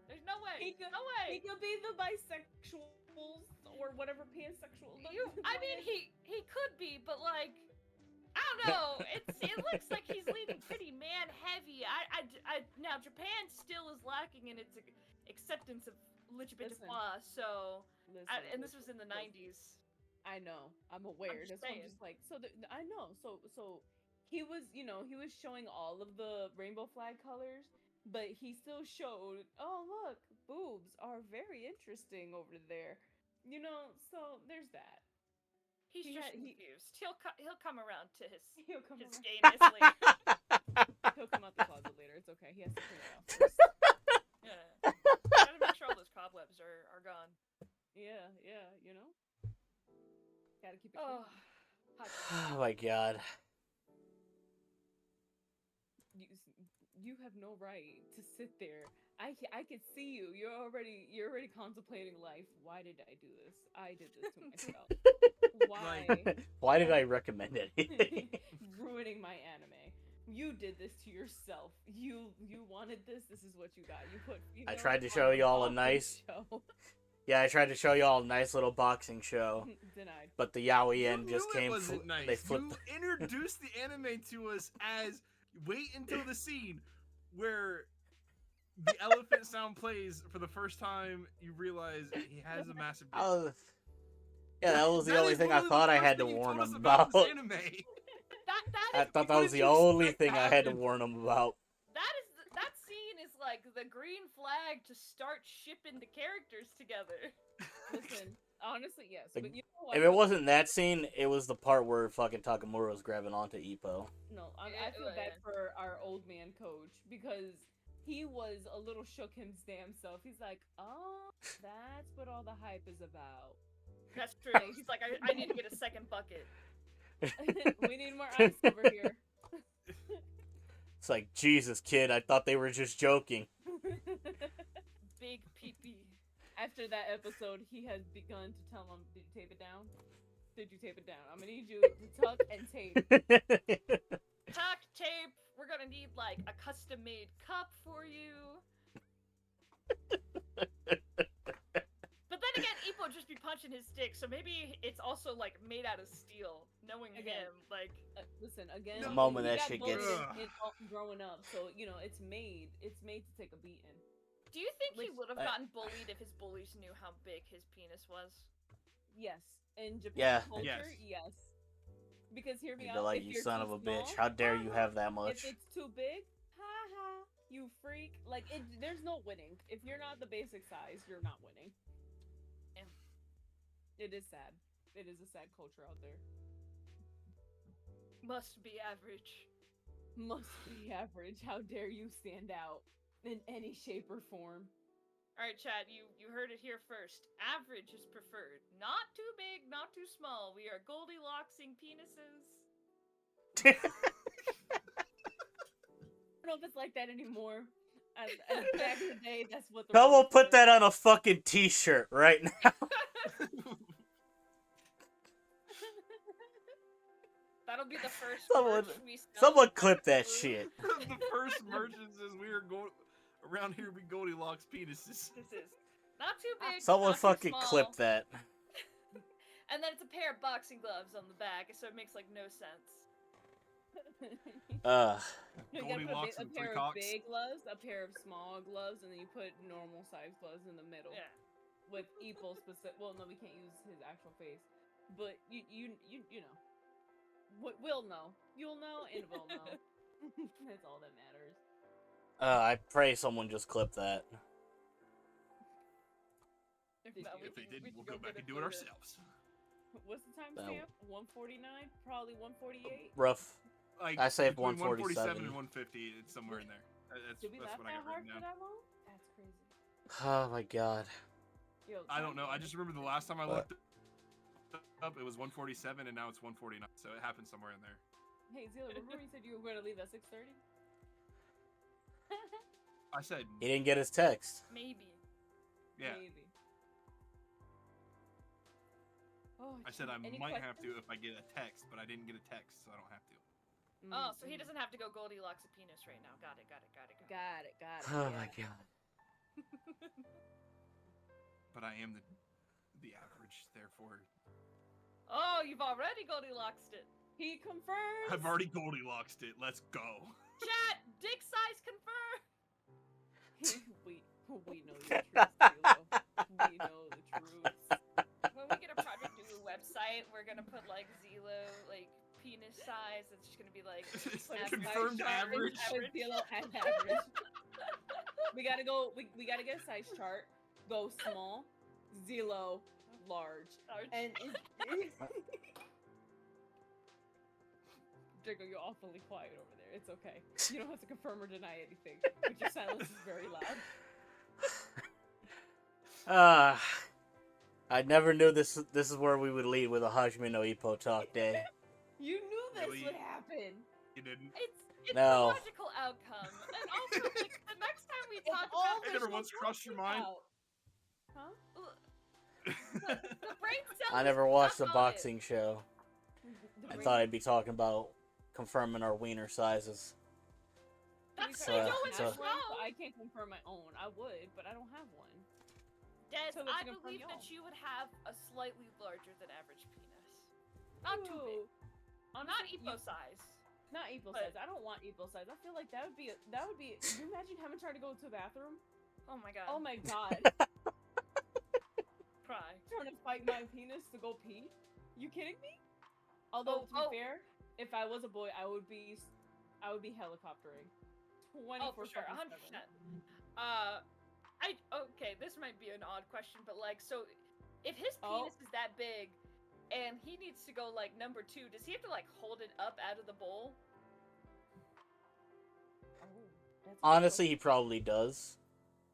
There's no way. He could, no he way. could be the bisexuals or whatever pansexual. I mean, he could be, but like, I don't know. It looks like he's leaning pretty man heavy. Now Japan still is lacking in its acceptance of LGBT+. Listen. So, Listen, and this was in the listen. 90s. I know. I'm aware. just That's why I'm saying. just like, I know. So he was, he was showing all of the rainbow flag colors, but he still showed, oh look, boobs are very interesting over there. You know, so there's that. He's He just had- he- confused. He'll come around to his He'll come his around. gayness later. He'll come out the closet later. It's okay. He has to clean it off first. Yeah. Gotta make sure all those cobwebs are gone. Yeah, you know? Gotta keep it clean. Oh, hot Oh my god. You have no right to sit there. I could see you. You're already contemplating life. Why did I do this? I did this to myself. Why? Why did I recommend anything? Ruining my anime. You did this to yourself. You wanted this. This is what you got. You put. I females tried to on show a y'all a boxing nice- show. Yeah, I tried to show y'all a nice little boxing show, Denied. but the yaoi You end just knew it came. wasn't nice. They flipped. You introduced the anime to us as wait until the scene where the elephant sound plays for the first time. You realize he has a massive. Dick. Oh, yeah, that was the That only is thing I literally thought the I first had to thing you warn told us him about. about. This anime. That I is thought that What was did the you only expect thing to I had to happen? warn him about. that scene is like the green flag to start shipping the characters together. Listen, honestly, yes. Like, But you know what? If it wasn't that scene, it was the part where fucking Takamura was grabbing onto Ippo. No, I Yeah, feel bad yeah. for our old man coach because he was a little shook his damn self. He's like, oh, that's what all the hype is about. That's true. He's like, I need to get a second bucket. We need more ice over here. It's like, Jesus, kid, I thought they were just joking. Big pee-pee. After that episode, he has begun to tell him, did you tape it down? Did you tape it down? I'm gonna need you to tuck and tape. Tuck tape. We're gonna need like a custom-made cup for you. But then again, Ippo just be punching his stick, so maybe it's also like made out of steel. Knowing Again. him, like Listen, again, The moment he that got shit bullied gets- Ugh. in growing up, so you know it's made to take a beating. Do you think he Which- would have gotten bullied if his bullies knew how big his penis was? Yes. In Japan Yeah. culture, Yes. yes. Because hear me You'd be out. like, if you you're son too of a small, bitch. How dare you ha-ha. have that If much? it's too big, haha, you freak. Like, there's no winning. If you're not the basic size, you're not winning. Yeah. It is sad. It is a sad culture out there. Must be average. Must be average. How dare you stand out in any shape or form? Alright, Chad, you heard it here first. Average is preferred. Not too big, not too small. We are Goldilocksing penises. I don't know if it's like that anymore. As back in the day, that's what the Someone rules put were. that on a fucking t-shirt right now. That'll be the first Someone- merch we sell. Someone clip that UwU. shit. The first merchant says we are around here. We Goldilocks penises. This is not too big. Someone not too fucking small. clip that. And then it's a pair of boxing gloves on the back, so it makes like no sense. You gotta put Goldilocks a and three pair of cocks. big gloves, a pair of small gloves, and then you put normal size gloves in the middle. Yeah. With Ippo specific. Well, no, we can't use his actual face, but you know, we'll know. You'll know, and we'll know. That's all that matters. I pray someone just clip that. Did No, you? If they we didn't, should we'll go go back get and it do it later. ourselves. What's the No. timestamp? 149? Probably 148. Rough. Like, I say between 147. 147 and 150. It's somewhere in there. That's Did we laugh what I that got hard written for down. that long? That's crazy. Oh my god. Yo, I don't know. I just remember the last time I What? looked up, it was 147, and now it's 149. So it happened somewhere in there. Hey, Zila, remember you said you were going to leave at 6:30? I said, He didn't get his text. Maybe. yeah. Maybe. Oh, I said I any might have questions? to if I get a text, but I didn't get a text, so I don't have to. Oh, so he Mm-mm. doesn't have to go Goldilocks a penis right now. Got it. Got it. Oh yeah. my god. But I am the average, therefore. Oh, you've already Goldilocksed it. He confirms. I've already Goldilocksed it. Let's go. Chat, dick size confirmed. we know the truth, Zilo. We know the truth. When we get a Project UwU website, we're gonna put like Zilo, like penis size. It's just gonna be like Confirmed average. Zilo and average. We gotta go. We gotta get a size chart. Go small, Zilo, large, Large. and Draco, you're awfully quiet over there. It's okay. You don't have to confirm or deny anything, but your silence is very loud. I never knew this is where we would lead with a Hajime no Ippo talk day. You knew this Really? would happen. You didn't. It's No. the logical outcome. And also, like, the next time we It's talk all about It never visual once crossed your mind? out. Huh? the brain cells. I never watched the stuck on it. boxing show. The I brain- thought I'd be talking about confirming our wiener sizes. That's To So, be what fair, you I it's do in don't the a- have one, show. so I can't confirm my own. I would, but I don't have one. Des, So let's I confirm believe y'all. that you would have a slightly larger than average penis. Not too big. Ooh. Not Honestly, Ippo size. Not Ippo But- size. I don't want Ippo size. I feel like that would be. Can you imagine having tried to go to the bathroom? Oh my god. Oh my god. Cry. Trying to fight my penis to go pee? You kidding me? Although Oh, to be fair, if I was a boy, I would be helicoptering. 24 Oh, for sure, 100%. Okay, this might be an odd question, but like, so if his Oh. penis is that big, and he needs to go like number 2, does he have to like hold it up out of the bowl? Honestly, he probably does.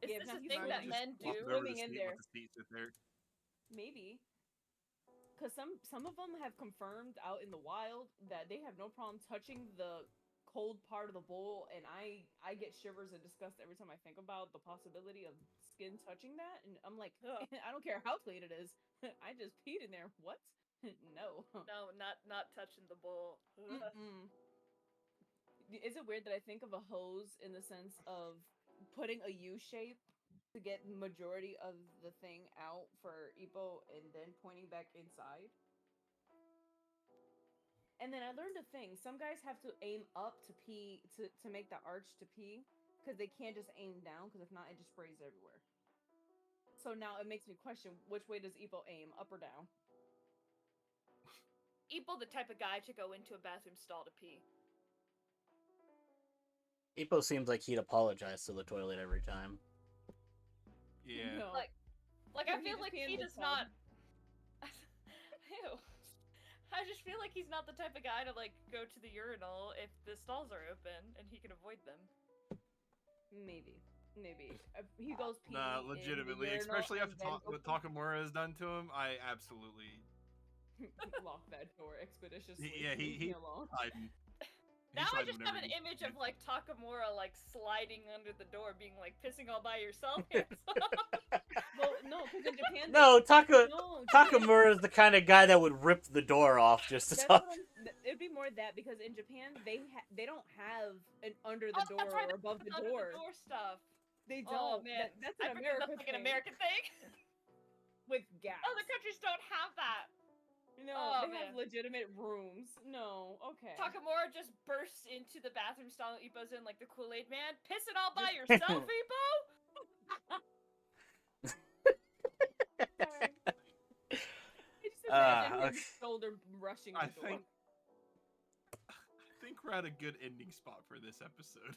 Is Yeah, this no, a he's thing not that just men Flip do? it over Swimming the in seat, there. let the seat sit there. Maybe. Because some of them have confirmed out in the wild that they have no problem touching the cold part of the bowl, and I get shivers and disgust every time I think about the possibility of skin touching that, and I'm like, Ugh. I don't care how clean it is. I just peed in there. What? No. No, not touching the bowl. Mm-mm. Is it weird that I think of a hose in the sense of putting a U shape to get majority of the thing out for Ippo and then pointing back inside? And then I learned a thing. Some guys have to aim up to pee to make the arch to pee. because they can't just aim down, because if not, it just sprays everywhere. So now it makes me question, which way does Ippo aim, up or down? Ippo the type of guy to go into a bathroom stall to pee. Ippo seems like he'd apologize to the toilet every time. Yeah. No. Like Or I he feel just like pee in he the does tub. not. Ew. I just feel like he's not the type of guy to like go to the urinal if the stalls are open and he can avoid them. Maybe. He goes pee Nah, in the legitimately, urinal especially and after then what Takamura has done to him, I absolutely. lock that door expeditiously. Yeah, Leave me he alone. hiding. Now I just have an image of like Takamura like sliding under the door, being like pissing all by yourself. Well, no, because in Japan. No, Japan- Takamura is the kind of guy that would rip the door off just to That's talk. it'd be more that because in Japan they don't have an under the door that's right, or above the under door. the door stuff. They don't. Oh man, That's I an forget American that's like thing. an American thing. With gas. Other countries don't have that. No, Oh, they have man. legitimate rooms. No, okay. Takamura just bursts into the bathroom stall Ippo's in like the Kool-Aid man. Piss it all by yourself, Ippo? Sorry. I just imagine his okay. shoulder rushing I the door. think we're at a good ending spot for this episode.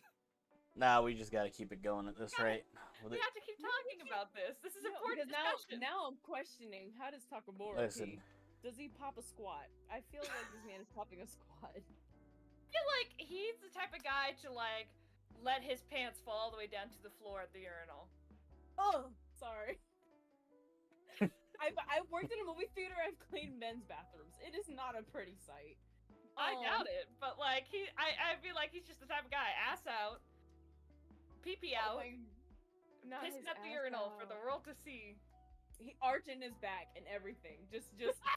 Nah, we just gotta keep it going at this rate. We have to keep talking about this. This is important because discussion. now I'm questioning, how does Takamura Listen. pee? Does he pop a squat? I feel like this man is popping a squat. I feel like he's the type of guy to like let his pants fall all the way down to the floor at the urinal. Oh, sorry. I've worked in a movie theater. I've cleaned men's bathrooms. It is not a pretty sight. I doubt it, but like I feel like he's just the type of guy, ass out, pee pee out, pissing at the urinal for the world to see. He arching his back and everything. Just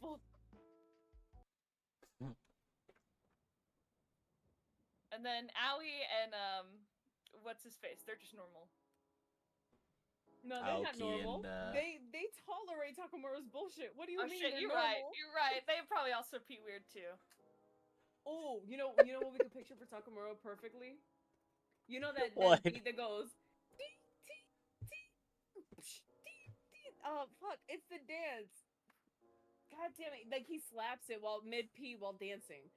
full. And then Aoi and what's his face? They're just normal. No, they're not Aoki normal. and, They tolerate Takamura's bullshit. What do you Oh mean? shit, they're you're normal? right. You're right. They probably also pee weird too. Oh, you know what we could picture for Takamura perfectly? You know that What? beat that goes dee, dee, dee, psh, dee, dee. Oh fuck, it's the dance. God damn it. Like he slaps it while mid pee while dancing.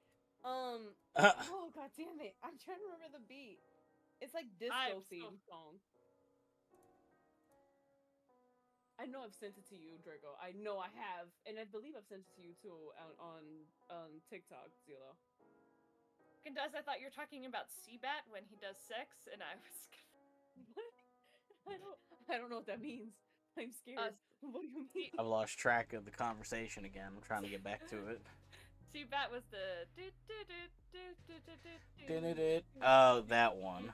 Oh god damn it. I'm trying to remember the beat. It's like disco theme song. I know I've sent it to you, Draco. I know I have, and I believe I've sent it to you too on TikTok, Zilo. And I thought you were talking about Seabat when he does sex, and I was. I don't know what that means. I'm scared. What do you mean? I've lost track of the conversation again. I'm trying to get back to it. Seabat was the. Oh, that one.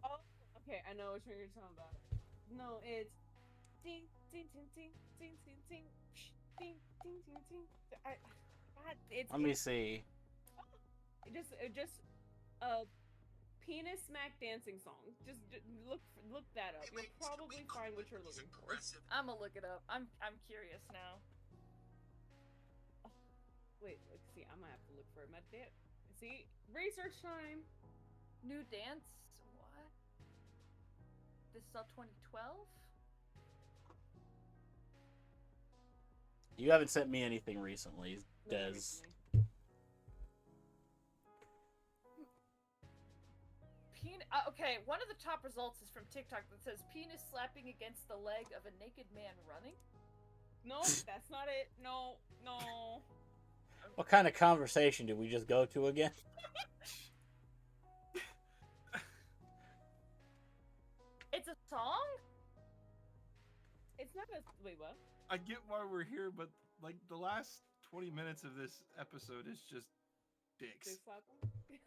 Oh, okay, I know which one you're talking about. No, it's ding ding ding ding ding ding ding ding ding ding ding. God, it's. Let me see. Just penis smack dancing song. Just look that up. You'll probably find what you're looking for. I'm gonna look it up. I'm curious now. Wait, let's see. I'm gonna have to look for it. See, research time. New dance? What? This is all 2012? You haven't sent me anything recently, Des. Okay, one of the top results is from TikTok that says penis slapping against the leg of a naked man running. No, that's not it. No. What kind of conversation did we just go to again? It's a song? It's not a. Wait, what? I get why we're here, but like the last 20 minutes of this episode is just dicks. Dick slapping?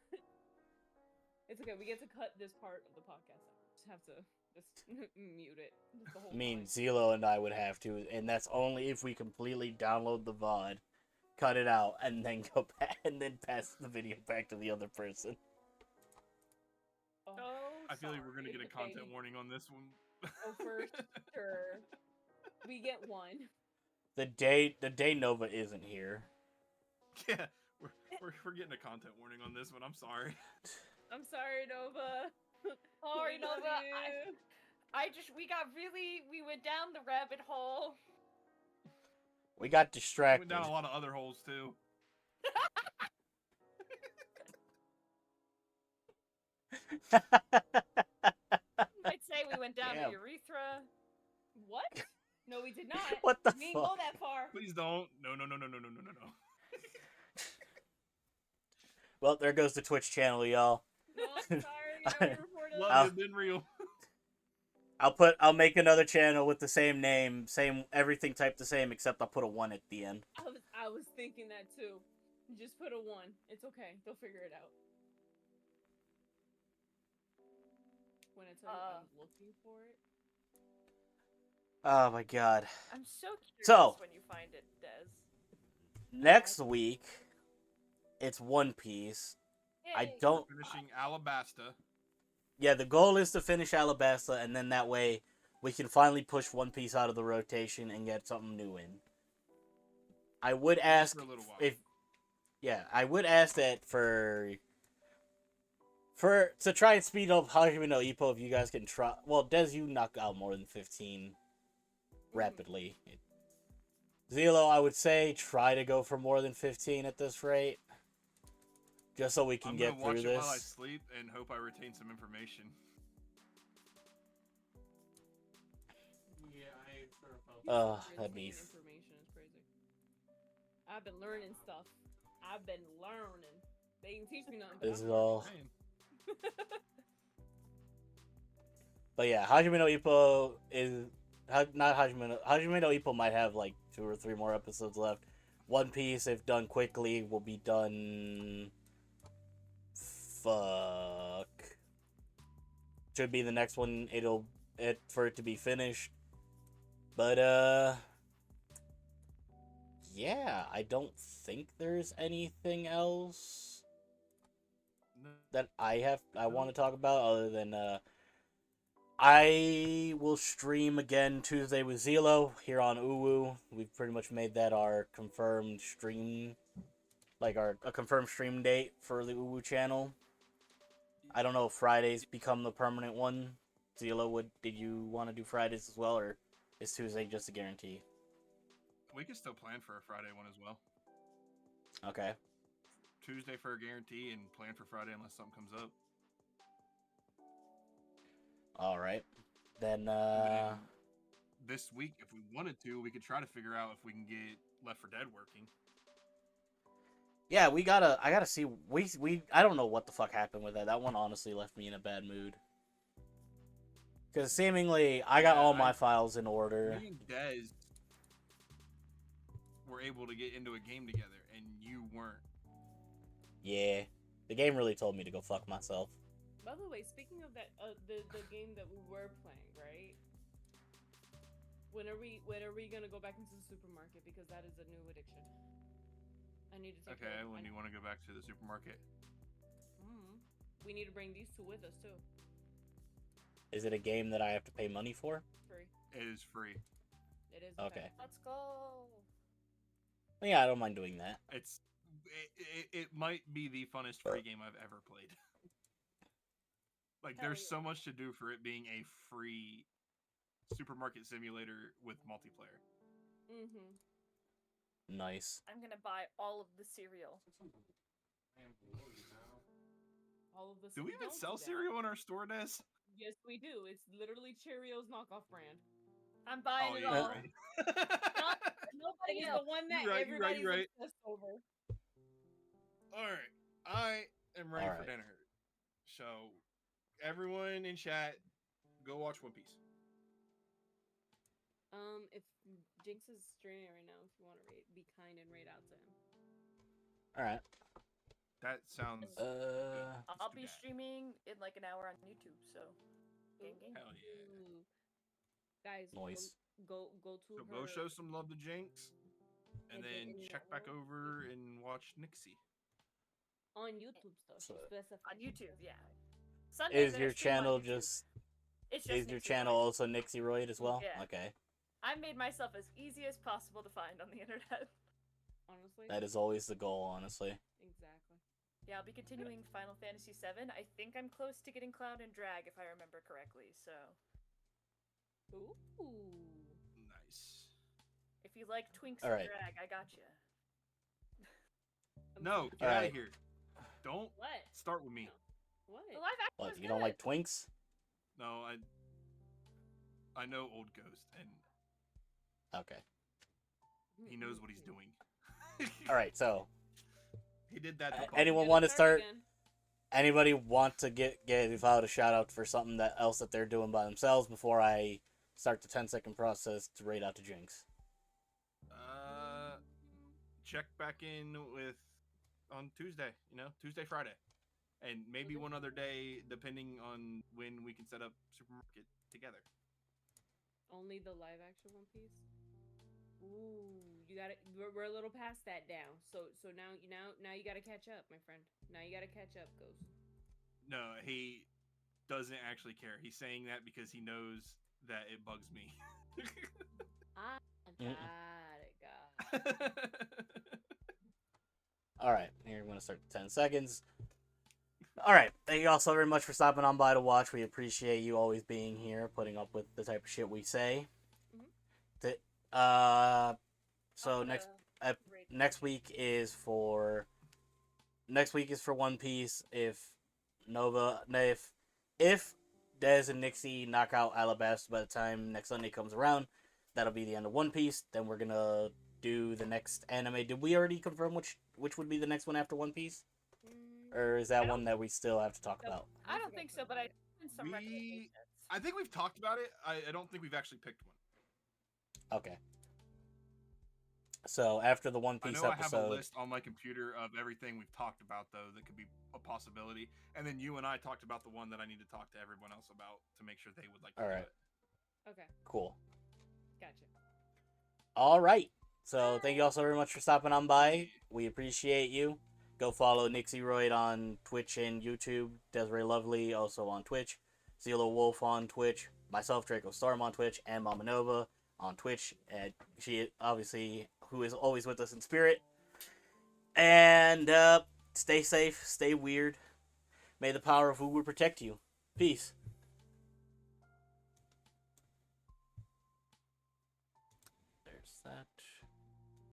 It's okay. We get to cut this part of the podcast out. Just have to mute it. The whole I mean, time. Zelo and I would have to, and that's only if we completely download the VOD, cut it out, and then go back and then pass the video back to the other person. Oh, I feel like we're gonna sorry. get a content warning on this one. Oh, for sure. We get one. The day Nova isn't here. Yeah, we're getting a content warning on this one. I'm sorry. I'm sorry, Nova. Sorry, We love Nova. you. We went down the rabbit hole. We got Went distracted. down a lot of other holes too. I'd say we went down Damn. the urethra. What? No, we did not. What the We didn't go fuck? that far. Please don't. No. Well, there goes the Twitch channel, y'all. No, I'm sorry. You know, we reported. Love it, been real. I'll make another channel with the same name, same everything typed the same, except I'll put a 1 at the end. I was thinking that too. Just put a 1. It's okay. They'll figure it out. When I tell you I'm looking for it. Oh my god. I'm so curious So- when you find it, Des. Next week, it's One Piece. I Yay. don't. Finishing Alabasta. Yeah, the goal is to finish Alabasta, and then that way we can finally push One Piece out of the rotation and get something new in. I would ask for a little while. if, yeah, I would ask that for to try and speed up Hajime no Ippo. If you guys can try, well, Des, you knock out more than 15 rapidly. Zelo, I would say try to go for more than 15 at this rate, just so we can I'm get gonna watch through it while I this. sleep and hope I retain some information. Yeah, I sort of felt. That'd be Information is crazy. I've been learning stuff. I've been learning. They didn't teach me nothing. But This I'm is all. Man, But yeah, Hajime no Ippo is not Hajime no Ippo might have like 2 or 3 more episodes left. One Piece, if done quickly, will be done. Fuck. Should be the next one. For it to be finished. But yeah, I don't think there's anything else no. that I want to talk about other than I will stream again Tuesday with Zelo here on UwU. We've pretty much made that our confirmed stream, like a confirmed stream date for the UwU channel. I don't know if Fridays become the permanent one. Zelo, did you want to do Fridays as well, or is Tuesday just a guarantee? We can still plan for a Friday one as well. Okay. Tuesday for a guarantee and plan for Friday unless something comes up. All right. Then And then this week, if we wanted to, we could try to figure out if we can get Left 4 Dead working. yeah, I gotta see. I don't know what the fuck happened with that. That one honestly left me in a bad mood. Because seemingly, I got all my files in order. Me and Dez were able to get into a game together, and you weren't. Yeah. The game really told me to go fuck myself. By the way, speaking of that, the game that we were playing, right? When are we gonna go back into the supermarket, because that is a new addiction. I need to take. Okay, when you want to go back to the supermarket. We need to bring these two with us too. Is it a game that I have to pay money for? Free. It is free. It is. Okay. Let's go. Well, yeah, I don't mind doing that. It might be the funnest free game I've ever played. Like, Hell there's yeah. so much to do for it being a free supermarket simulator with multiplayer. Nice. I'm gonna buy all of the cereal. All of this. Do we even don't sell that. cereal in our store, Des? Yes, we do. It's literally Cheerios knockoff brand. I'm buying Oh, it yeah, all. right. Nobody is else. the one that You're right, everybody's you're right. obsessed over. Alright, I am ready for Alright. dinner. So, everyone in chat, go watch One Piece. If Jinx is streaming right now, if you want to be kind and raid out to him. All right. That sounds. I'll too be bad. streaming in like an hour on YouTube, so. Gang, gang. Hell yeah. Ooh. Guys, Noise. go to So her go show some love to Jinx, and then check back over and watch Nixie. on YouTube stuff. So- On YouTube, yeah. Sundays Is I your stream on channel YouTube. just It's just is your Nixie channel Roy. also Nixie Royd as well? Yeah. Okay. I made myself as easy as possible to find on the internet. Honestly. That is always the goal, honestly. Exactly. Yeah, I'll be continuing Final Fantasy VII. I think I'm close to getting Cloud and Drag, if I remember correctly. So, Ooh. Nice. if you like Twinks All and right. Drag, I got you. No, get All out right. of here. Don't What? start with me. What? The live action was What? You good. don't like Twinks? No, I know Old Ghost, and Okay. he knows what he's doing. All right. So, He did that to Bucky. anyone Gotta want to start? again. Anybody want to give out a shout out for something else that they're doing by themselves before I start the 10-second process to rate out to Jinx? Check back in with on Tuesday. Tuesday, Friday, and maybe one other day, depending on when we can set up Supermarket together. Only the live action One Piece. Ooh, you got it. We're a little past that now. So now you got to catch up, my friend. Now you got to catch up, Ghost. No, he doesn't actually care. He's saying that because he knows that it bugs me. Ah, Mm-mm. got it. All right, here I'm going to start the 10 seconds. All right, thank you all so very much for stopping on by to watch. We appreciate you always being here, putting up with the type of shit we say. So next week is for One Piece. If Dez and Nixie knock out Alabasta by the time next Sunday comes around, that'll be the end of One Piece. Then we're gonna do the next anime. Did we already confirm which would be the next one after One Piece? Or is that one that we still have to talk about? I don't think so, but I some I recommendations. think we've talked about it. I don't think we've actually picked one. Okay. So after the One I Piece know I have a episode, list on my computer of everything we've talked about, though, that could be a possibility. And then you and I talked about the one that I need to talk to everyone else about to make sure they would like to All do right. it. Okay, cool. gotcha. All right. So thank you all so very much for stopping on by. We appreciate you. Go follow Nixie Royd on Twitch and YouTube. Desiree Lovely also on Twitch. Zelo Wolf on Twitch. Myself, Draco Storm on Twitch, and Mama Nova on Twitch. And she obviously who is always with us in spirit. And stay safe, stay weird. May the power of UwU protect you. Peace.